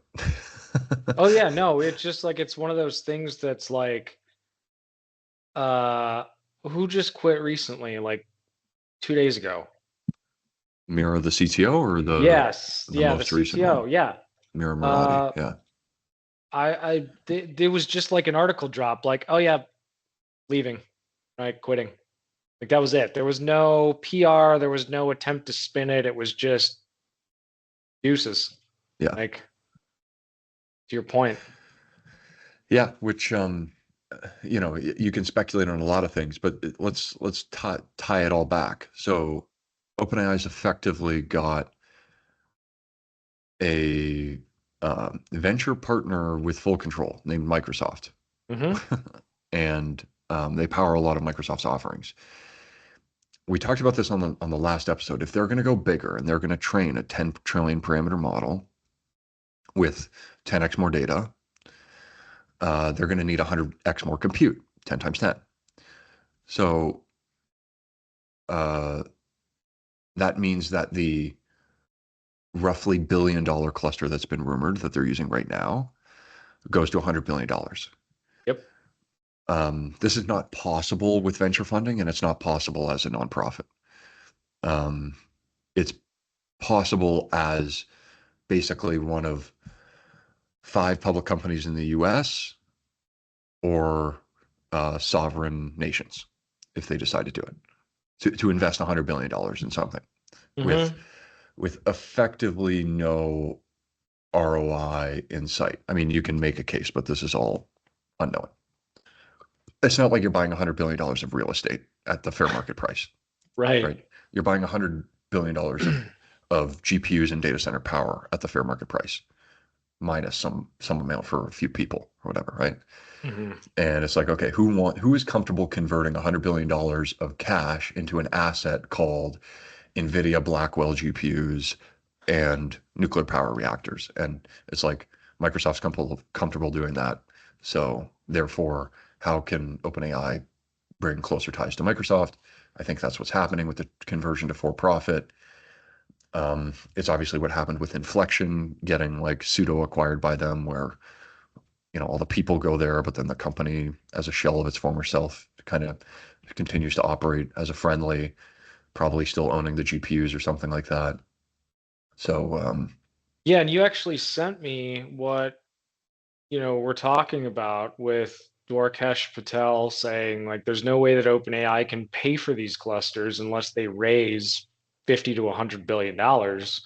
Oh yeah, no, it's just like it's one of those things that's like uh who just quit recently, like 2 days ago. Mira, the CTO, or Yes, the yeah, the most recent CTO, one, yeah. Mira Murati. Uh Yeah, there was just like an article drop, like, oh yeah, leaving, right, quitting. Like that was it. There was no PR, there was no attempt to spin it. It was just deuces. yeah, Like to your point. yeah. Which you can speculate on a lot of things, but let's tie it all back. So OpenAI's effectively got a venture partner with full control named Microsoft, Hmm. and they power a lot of Microsoft's offerings. We talked about this on the last episode. If they're going to go bigger and they're going to train a 10 trillion parameter model with 10x more data, they're going to need 100x more compute, 10 times 10. So uh, that means that the roughly $1 billion cluster that's been rumored that they're using right now goes to $100 billion. Yep. This is not possible with venture funding, and it's not possible as a nonprofit. Um, it's possible as basically one of 5 public companies in the US or sovereign nations if they decide to do it, to invest $100 billion in something with Hmm. effectively no ROI in sight. I mean, you can make a case, but this is all unknown. It's not like you're buying $100 billion of real estate at the fair market price, Right. right? You're buying $100 billion of GPUs and data center power at the fair market price, minus some amount for a few people or whatever, right? Hmm. And it's like, okay, who is comfortable converting $100 billion of cash into an asset called NVIDIA Blackwell GPUs and nuclear power reactors? And it's like Microsoft's comfortable doing that. So therefore, how can OpenAI bring closer ties to Microsoft? I think that's what's happening with the conversion to for profit. It's obviously what happened with Inflection getting like pseudo acquired by them, where all the people go there, but then the company, as a shell of its former self, kind of continues to operate as a friendly, probably still owning the GPUs or something like that. So Yeah, and you actually sent me what, we're talking about with Dwarkesh Patel saying like there's no way that OpenAI can pay for these clusters unless they raise 50 to 100 billion dollars.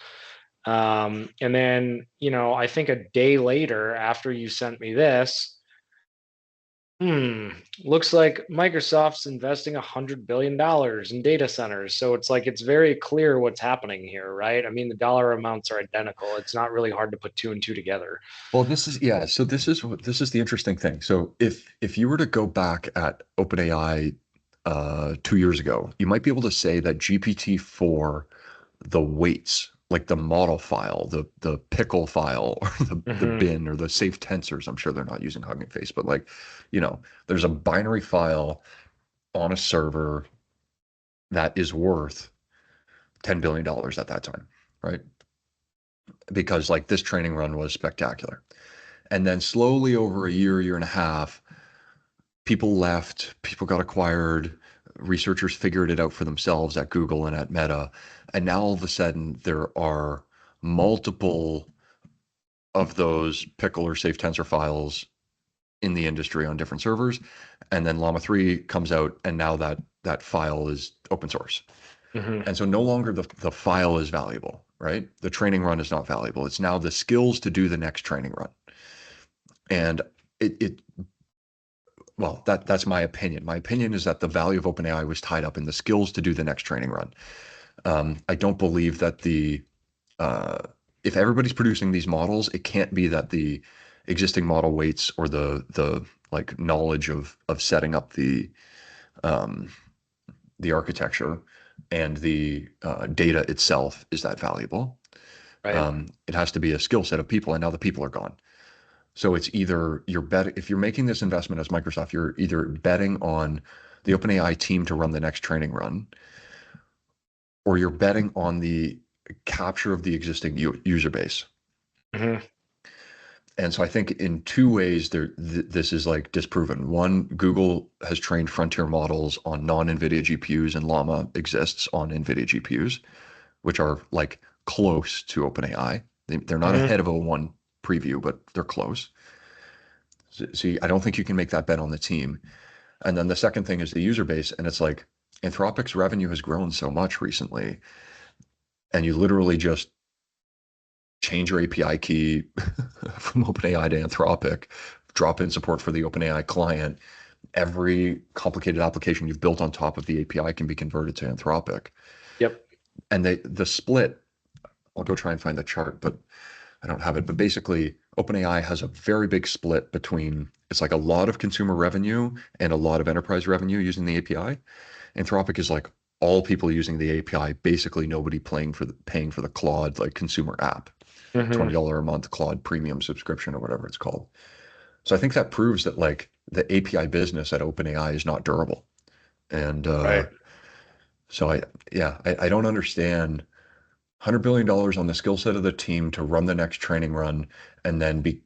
And then, I think a day later after you sent me this, looks like Microsoft's investing $100 billion in data centers. So it's like it's very clear what's happening here, right? I mean, the dollar amounts are identical. It's not really hard to put two and two together. well, this is yeah. So this is the interesting thing. So if you were to go back at OpenAI 2 years ago, you might be able to say that GPT-4, the weights, like the model file, the pickle file, or the Hmm. bin, or the safe tensors. I'm sure they're not using Hugging Face, but like, there's a binary file on a server that is worth $10 billion at that time, right? Because like this training run was spectacular. And then slowly over a year and a half, people left, people got acquired, researchers figured it out for themselves at Google and at Meta. And now all of a sudden there are multiple of those pickle or safe tensor files in the industry on different servers. And then Llama 3 comes out, and now that file is open source. Hmm. And so no longer the file is valuable, right? The training run is not valuable. It's now the skills to do the next training run. And it well, that's my opinion. My opinion is that the value of OpenAI was tied up in the skills to do the next training run. I don't believe that uh, if everybody's producing these models, it can't be that the existing model weights or the like knowledge of setting up um, the architecture and the data itself is that valuable. Right. It has to be a skill set of people, and now the people are gone. So it's either if you're making this investment as Microsoft, you're either betting on the OpenAI team to run the next training run, or you're betting on the capture of the existing user base. Hmm. And so I think in two ways this is like disproven. One, Google has trained frontier models on non-NVIDIA GPUs, and Llama exists on NVIDIA GPUs, which are like close to OpenAI. They're not Hmm. ahead of O1 preview, but they're close. So I don't think you can make that bet on the team. And then the second thing is the user base. And it's like Anthropic's revenue has grown so much recently, and you literally just change your API key from OpenAI to Anthropic, drop in support for the OpenAI client. Every complicated application you've built on top of the API can be converted to Anthropic. Yep. And the split, I'll go try and find the chart, but I don't have it. But basically, OpenAI has a very big split between it's like a lot of consumer revenue and a lot of enterprise revenue using the API. Anthropic is like all people using the API, basically nobody paying for the Claude like consumer app, Hmm. $20 a month Claude premium subscription or whatever it's called. So I think that proves that like the API business at OpenAI is not durable. And Right. so I don't understand $100 billion on the skill set of the team to run the next training run, and then be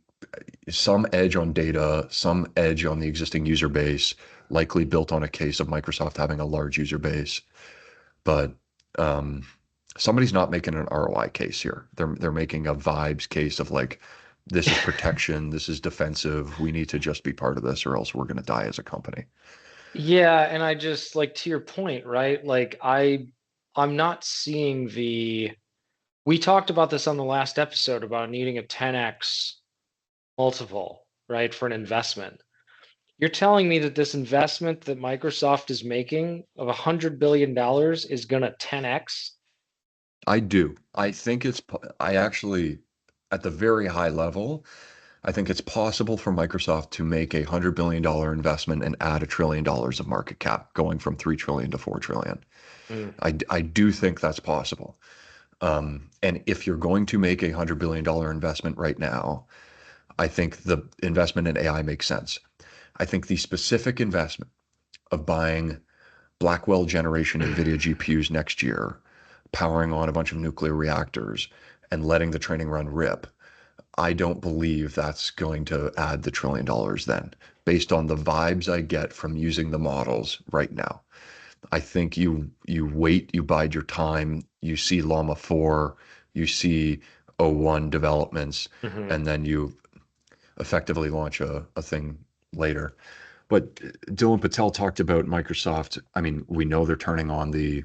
some edge on data, some edge on the existing user base, likely built on a case of Microsoft having a large user base. But um, somebody's not making an ROI case here. They're making a vibes case of like, this is protection, this is defensive. We need to just be part of this, or else we're going to die as a company. Yeah, and I just like to your point, right? Like I'm not seeing the we talked about this on the last episode about needing a 10x multiple, right, for an investment. You're telling me that this investment that Microsoft is making of $100 billion is going to 10x? I do. I think I actually, at the very high level, I think it's possible for Microsoft to make $100 billion investment and add $1 trillion of market cap, going from 3 trillion to 4 trillion. Mm, I do think that's possible. And if you're going to make $100 billion investment right now, I think the investment in AI makes sense. I think the specific investment of buying Blackwell generation NVIDIA GPUs next year, powering on a bunch of nuclear reactors, and letting the training run rip, I don't believe that's going to add the $1 trillion then, based on the vibes I get from using the models right now. I think you wait, you bide your time, you see Llama 4, you see O1 developments, hmm and then you effectively launch a thing later. But Dylan Patel talked about Microsoft. I mean, we know they're turning on the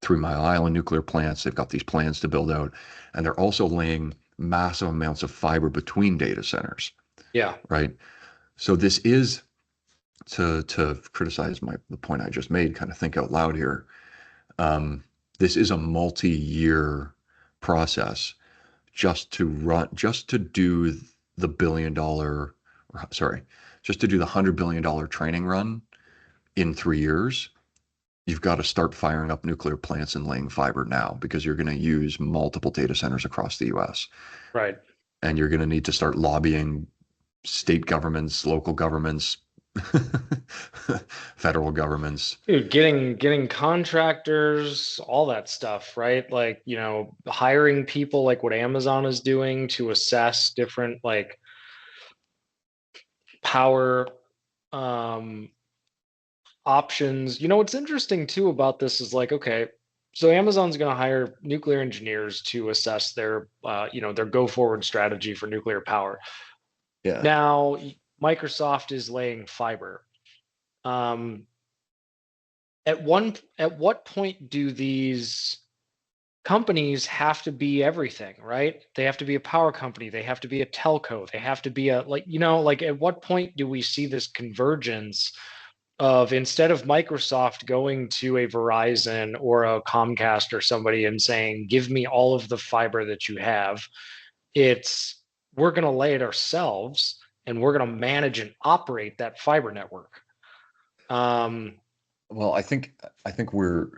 3 Mile Island nuclear plants. They've got these plans to build out, and they're also laying massive amounts of fiber between data centers, Yeah. right? So this is to criticize the point I just made, kind of think out loud here. This is a multi-year process just to do the sorry, just to do the $100 billion training run in 3 years. You've got to start firing up nuclear plants and laying fiber now because you're going to use multiple data centers across the US. Right. And you're going to need to start lobbying state governments, local governments, federal governments. Dude, getting contractors, all that stuff, right? Like, hiring people like what Amazon is doing to assess different like power um options. What's interesting too about this is like, okay, so Amazon's going to hire nuclear engineers to assess their go forward strategy for nuclear power. Yeah. Now, Microsoft is laying fiber. Um, at what point do these companies have to be everything, right? They have to be a power company, they have to be a telco, they have to be a like at what point do we see this convergence of instead of Microsoft going to a Verizon or a Comcast or somebody and saying, give me all of the fiber that you have, it's we're going to lay it ourselves and we're going to manage and operate that fiber network. Um, Well, I think we're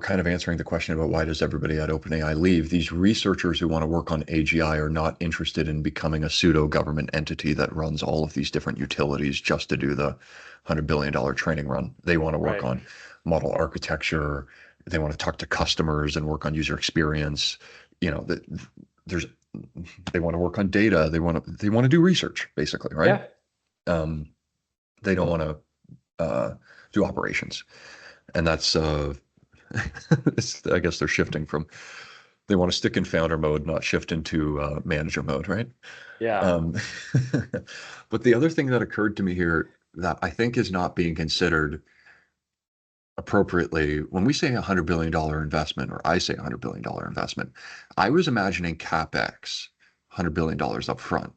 kind of answering the question about why does everybody at OpenAI leave. These researchers who want to work on AGI are not interested in becoming a pseudo government entity that runs all of these different utilities just to do the $100 billion training run. They want to work right. on model architecture. They want to talk to customers and work on user experience. You know, there's they want to work on data. They want to do research basically, right? Yeah. Um, they don't want to do operations, and that's I guess they're shifting from they want to stick in founder mode, not shift into manager mode, right? Yeah. Um, but the other thing that occurred to me here that I think is not being considered appropriately when we say $100 billion investment, or I say $100 billion investment, I was imagining capex, $100 billion up front,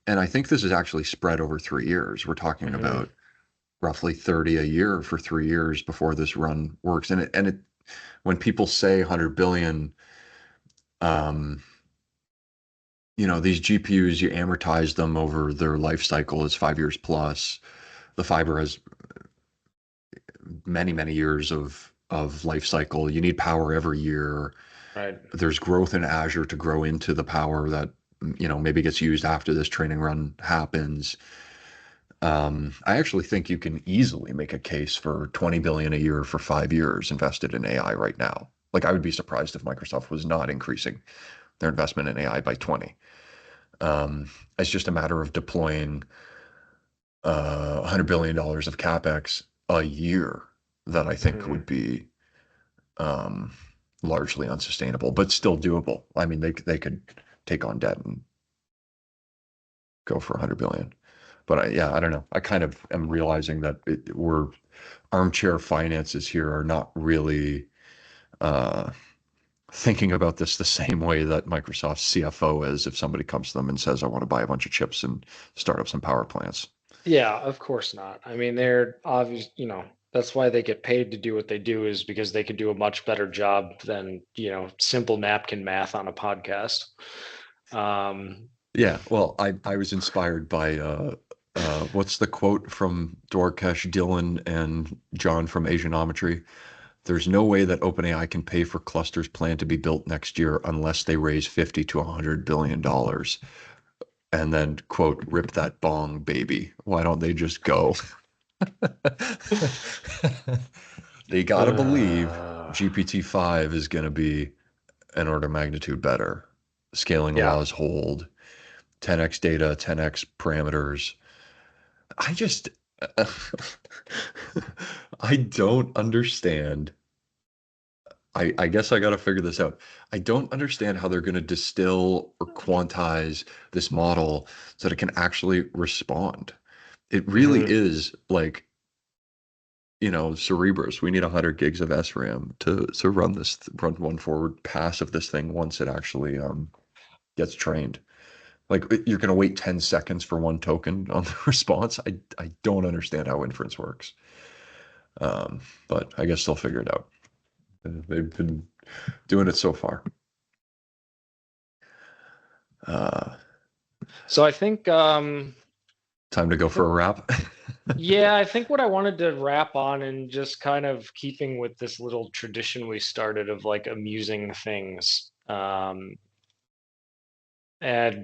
and I think this is actually spread over 3 years. We're talking hmm about roughly 30 a year for 3 years before this run works. And when people say 100 billion, um, these GPUs, you amortize them over their life cycle is 5 years plus. The fiber has many, many years of life cycle. You need power every year. Right. There's growth in Azure to grow into the power that, maybe gets used after this training run happens. I actually think you can easily make a case for 20 billion a year for 5 years invested in AI right now. Like I would be surprised if Microsoft was not increasing their investment in AI by 20. It's just a matter of deploying $100 billion of capex a year that I think hmm would be um, largely unsustainable, but still doable. I mean, they could take on debt and go for 100 billion. But yeah, I don't know. I kind of am realizing that we're armchair finances here are not really uh, thinking about this the same way that Microsoft's CFO is if somebody comes to them and says, I want to buy a bunch of chips and start up some power plants. Yeah, of course not. I mean, they're obvious, that's why they get paid to do what they do, is because they could do a much better job than, simple napkin math on a podcast. Um, Yeah, well, I was inspired by what's the quote from Dwarkesh, Dylan, and John from Asianometry? There's no way that OpenAI can pay for clusters planned to be built next year unless they raise 50 to $100 billion. And then, quote, rip that bong, baby. Why don't they just go? They gotta believe uh, GPT-5 is gonna be an order of magnitude better. Scaling yeah. laws hold, 10x data, 10x parameters. I just, I don't understand. I guess I got to figure this out. I don't understand how they're going to distill or quantize this model so that it can actually respond. It really Hmm. is like, Cerebrus. We need 100 gigs of SRAM to run one forward pass of this thing once it actually gets trained. Like you're going to wait 10 seconds for one token on the response. I don't understand how inference works. Um, but I guess they'll figure it out. They've been doing it so far. Uh, So I think, Time to I go for think, a wrap. yeah, I think what I wanted to wrap on, and just kind of keeping with this little tradition we started of like amusing things. And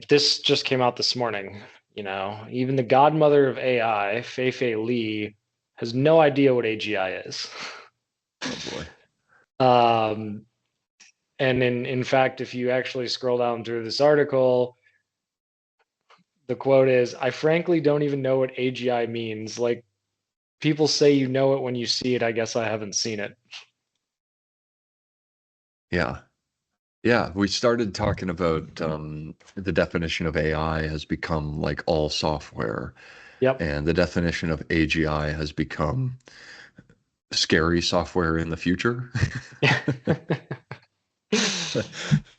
this just came out this morning. Even the godmother of AI, Fei Li, has no idea what AGI is. Oh boy. um, and in fact, if you actually scroll down through this article, the quote is, "I frankly don't even know what AGI means. Like, people say you know it when you see it. I guess I haven't seen it." Yeah. Yeah. We started talking about the definition of AI has become like all software, Yep. and the definition of AGI has become scary software in the future.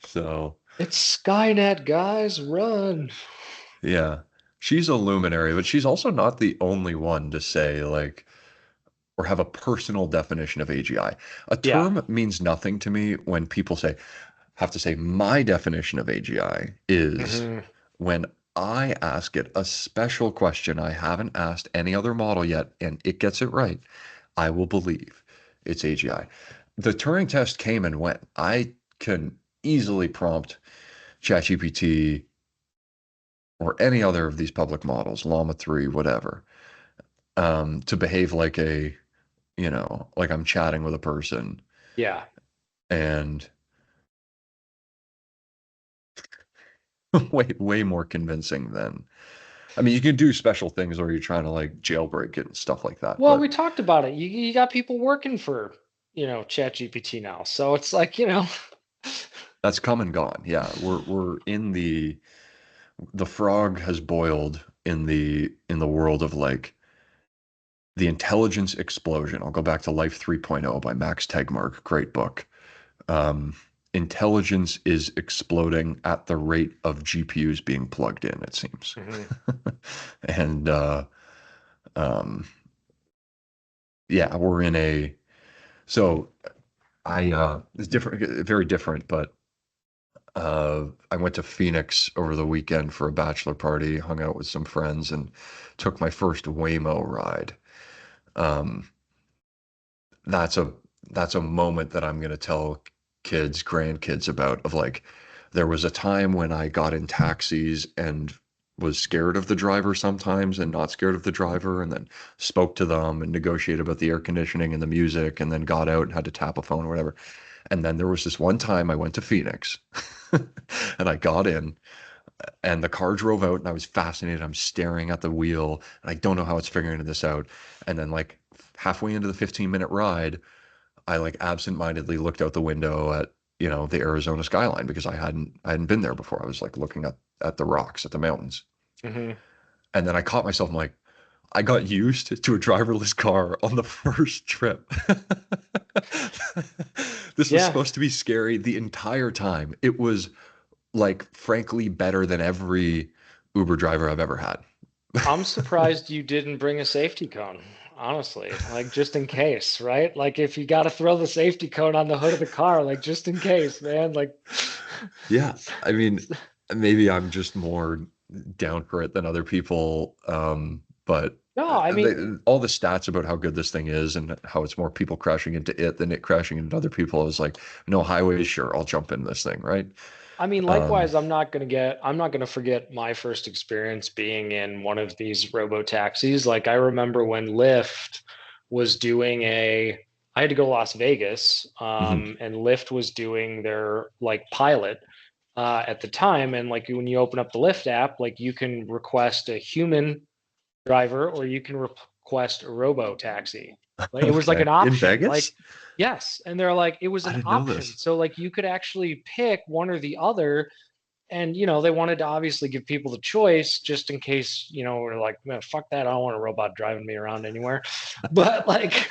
So, It's Skynet, guys, run. yeah, she's a luminary, but she's also not the only one to say, like, or have a personal definition of AGI. A Yeah. term means nothing to me when people have to say, my definition of AGI is Hmm. when I ask it a special question I haven't asked any other model yet, and it gets it right, I will believe it's AGI. The Turing test came and went. I can easily prompt ChatGPT or any other of these public models, Llama 3, whatever, to behave like like I'm chatting with a person. Yeah. And way more convincing than, I mean, you can do special things where you're trying to like jailbreak it and stuff like that, Well, we but talked about it. You got people working for, ChatGPT now. So it's like, that's come and gone. Yeah, we're in the frog has boiled in the world of like the intelligence explosion. I'll go back to Life 3.0 by Max Tegmark, great book. Um, Intelligence is exploding at the rate of GPUs being plugged in, it seems. Mhm. And um, yeah, we're in a so it's different, very different, but I went to Phoenix over the weekend for a bachelor party, hung out with some friends, and took my first Waymo ride. Um, that's a that's a moment that I'm going to tell kids, grandkids about, of like, there was a time when I got in taxis and was scared of the driver sometimes and not scared of the driver, and then spoke to them and negotiated about the air conditioning and the music, and then got out and had to tap a phone or whatever. And then there was this one time I went to Phoenix and I got in and the car drove out and I was fascinated. I'm staring at the wheel and I don't know how it's figuring this out. And then like halfway into the 15-minute ride, I like absentmindedly looked out the window at, the Arizona skyline because I hadn't been there before. I was like looking at the rocks, at the mountains. Mhm. And then I caught myself, I'm like, I got used to a driverless car on the first trip. This was Yeah. supposed to be scary the entire time. It was like frankly better than every Uber driver I've ever had. I'm surprised you didn't bring a safety cone, honestly, like just in case, right? Like if you got to throw the safety cone on the hood of the car, like just in case, man, like Yeah, I mean, maybe I'm just more down for it than other people. But no, I they, mean, all the stats about how good this thing is and how it's more people crashing into it than it crashing into other people is like, no highways, sure, I'll jump in this thing, right? Um, likewise, I'm not gonna forget my first experience being in one of these robo taxis. Like I remember when Lyft was doing I had to go to Las Vegas, mhm. and Lyft was doing their like pilot at the time, and like when you open up the Lyft app, like you can request a human driver or you can request a robo taxi. Like it was like Okay. an In option. Like Vegas? yes, and they're like it was I an didn't know option. this. So like you could actually pick one or the other, and they wanted to obviously give people the choice just in case we're like, man, fuck that, I don't want a robot driving me around anywhere. But like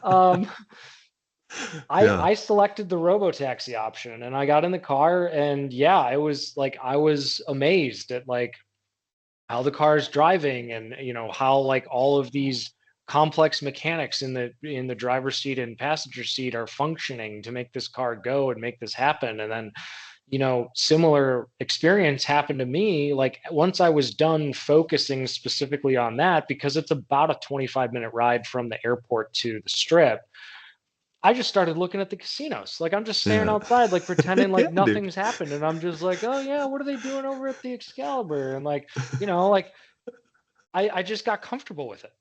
um i Yeah. i selected the robo taxi option and I got in the car, and yeah, I was amazed at like how the car is driving, and how like all of these complex mechanics in the driver's seat and passenger seat are functioning to make this car go and make this happen. And then similar experience happened to me. Like once I was done focusing specifically on that, because it's about a 25-minute ride from the airport to the strip, I just started looking at the casinos. Like I'm just staring Yeah. outside, like pretending Yeah, like dude. nothing's happened. And I'm just like, oh yeah, what are they doing over at the Excalibur? And like, like I just got comfortable with it.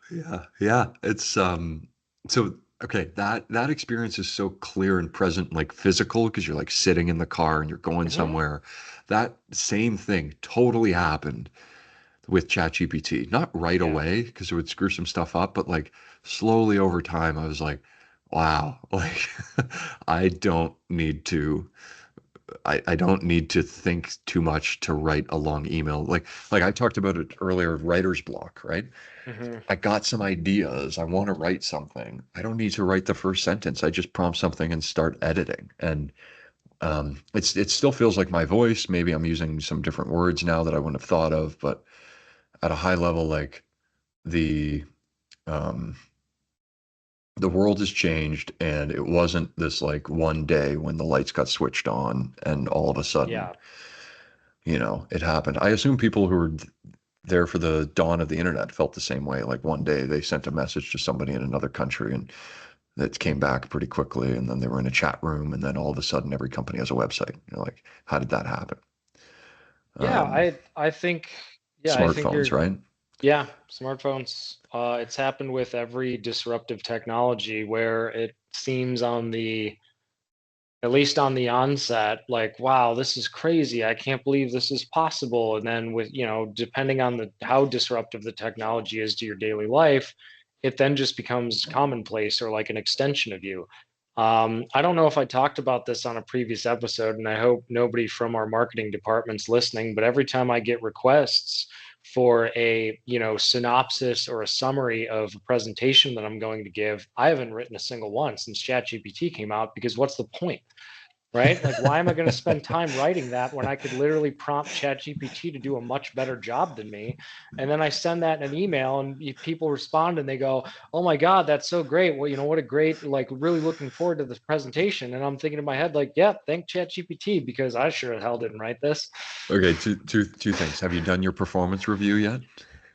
Yeah, yeah. It's so okay, that experience is so clear and present, like physical, because you're like sitting in the car and you're going Hmm. somewhere. That same thing totally happened with ChatGPT. Not right Yeah. away, because it would screw some stuff up, but like slowly over time, I was like, wow, like I don't need to I don't need to think too much to write a long email. Like I talked about it earlier, writer's block, right? Hmm. I got some ideas. I want to write something. I don't need to write the first sentence. I just prompt something and start editing. And it still feels like my voice. Maybe I'm using some different words now that I wouldn't have thought of, but at a high level, like the um, the world has changed, and it wasn't this like one day when the lights got switched on and all of a sudden, Yeah. it happened. I assume people who were there for the dawn of the internet felt the same way. Like one day they sent a message to somebody in another country and that came back pretty quickly. And then they were in a chat room. And then all of a sudden every company has a website. You're like, how did that happen? Yeah. Um, I think, yeah, I think Smartphones, you're, right? yeah, smartphones. It's happened with every disruptive technology where it seems at least on the onset, like, wow, this is crazy. I can't believe this is possible. And then with, depending on how disruptive the technology is to your daily life, it then just becomes commonplace or like an extension of you. I don't know if I talked about this on a previous episode, and I hope nobody from our marketing department's listening, but every time I get requests for a, synopsis or a summary of a presentation that I'm going to give, I haven't written a single one since ChatGPT came out, because what's the point? Right? Like, why am I going to spend time writing that when I could literally prompt ChatGPT to do a much better job than me? And then I send that in an email, and people respond and they go, "Oh my God, that's so great! Well, what a great, like, really looking forward to this presentation." And I'm thinking in my head, like, "Yeah, thank ChatGPT, because I sure as hell didn't write this." Okay, two things. Have you done your performance review yet?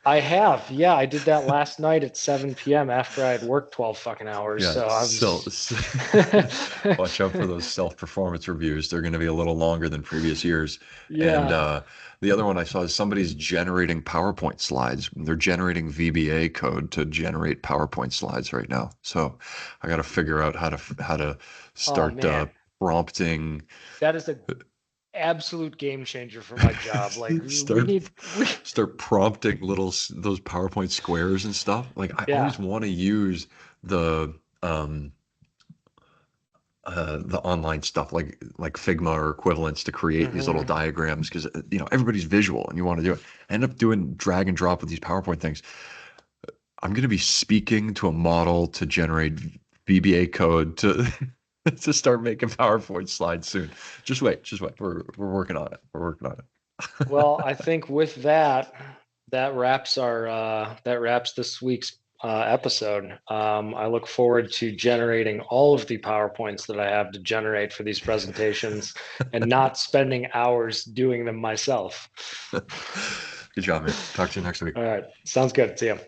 I have, yeah, I did that last night at 7 p.m. after I had worked 12 fucking hours. Yeah, So I so was, watch out for those self-performance reviews. They're going to be a little longer than previous years. And yeah. the other one I saw is somebody's generating PowerPoint slides. They're generating VBA code to generate PowerPoint slides right now. So I got to figure out how to Oh start man, prompting, that is a absolute game changer for my job. Like we start need, start prompting those PowerPoint squares and stuff. Like I yeah. always want to use the um the online stuff like Figma or equivalents to create these little Hmm. diagrams because everybody's visual and you want to do it. I end up doing drag and drop with these PowerPoint things. I'm going to be speaking to a model to generate VBA code to to start making PowerPoint slides soon. Just wait. We're working on it. We're working on it. Well, I think with that, that wraps this week's episode. I look forward to generating all of the PowerPoints that I have to generate for these presentations and not spending hours doing them myself. Good job, man. Talk to you next week. All right, sounds good. See ya.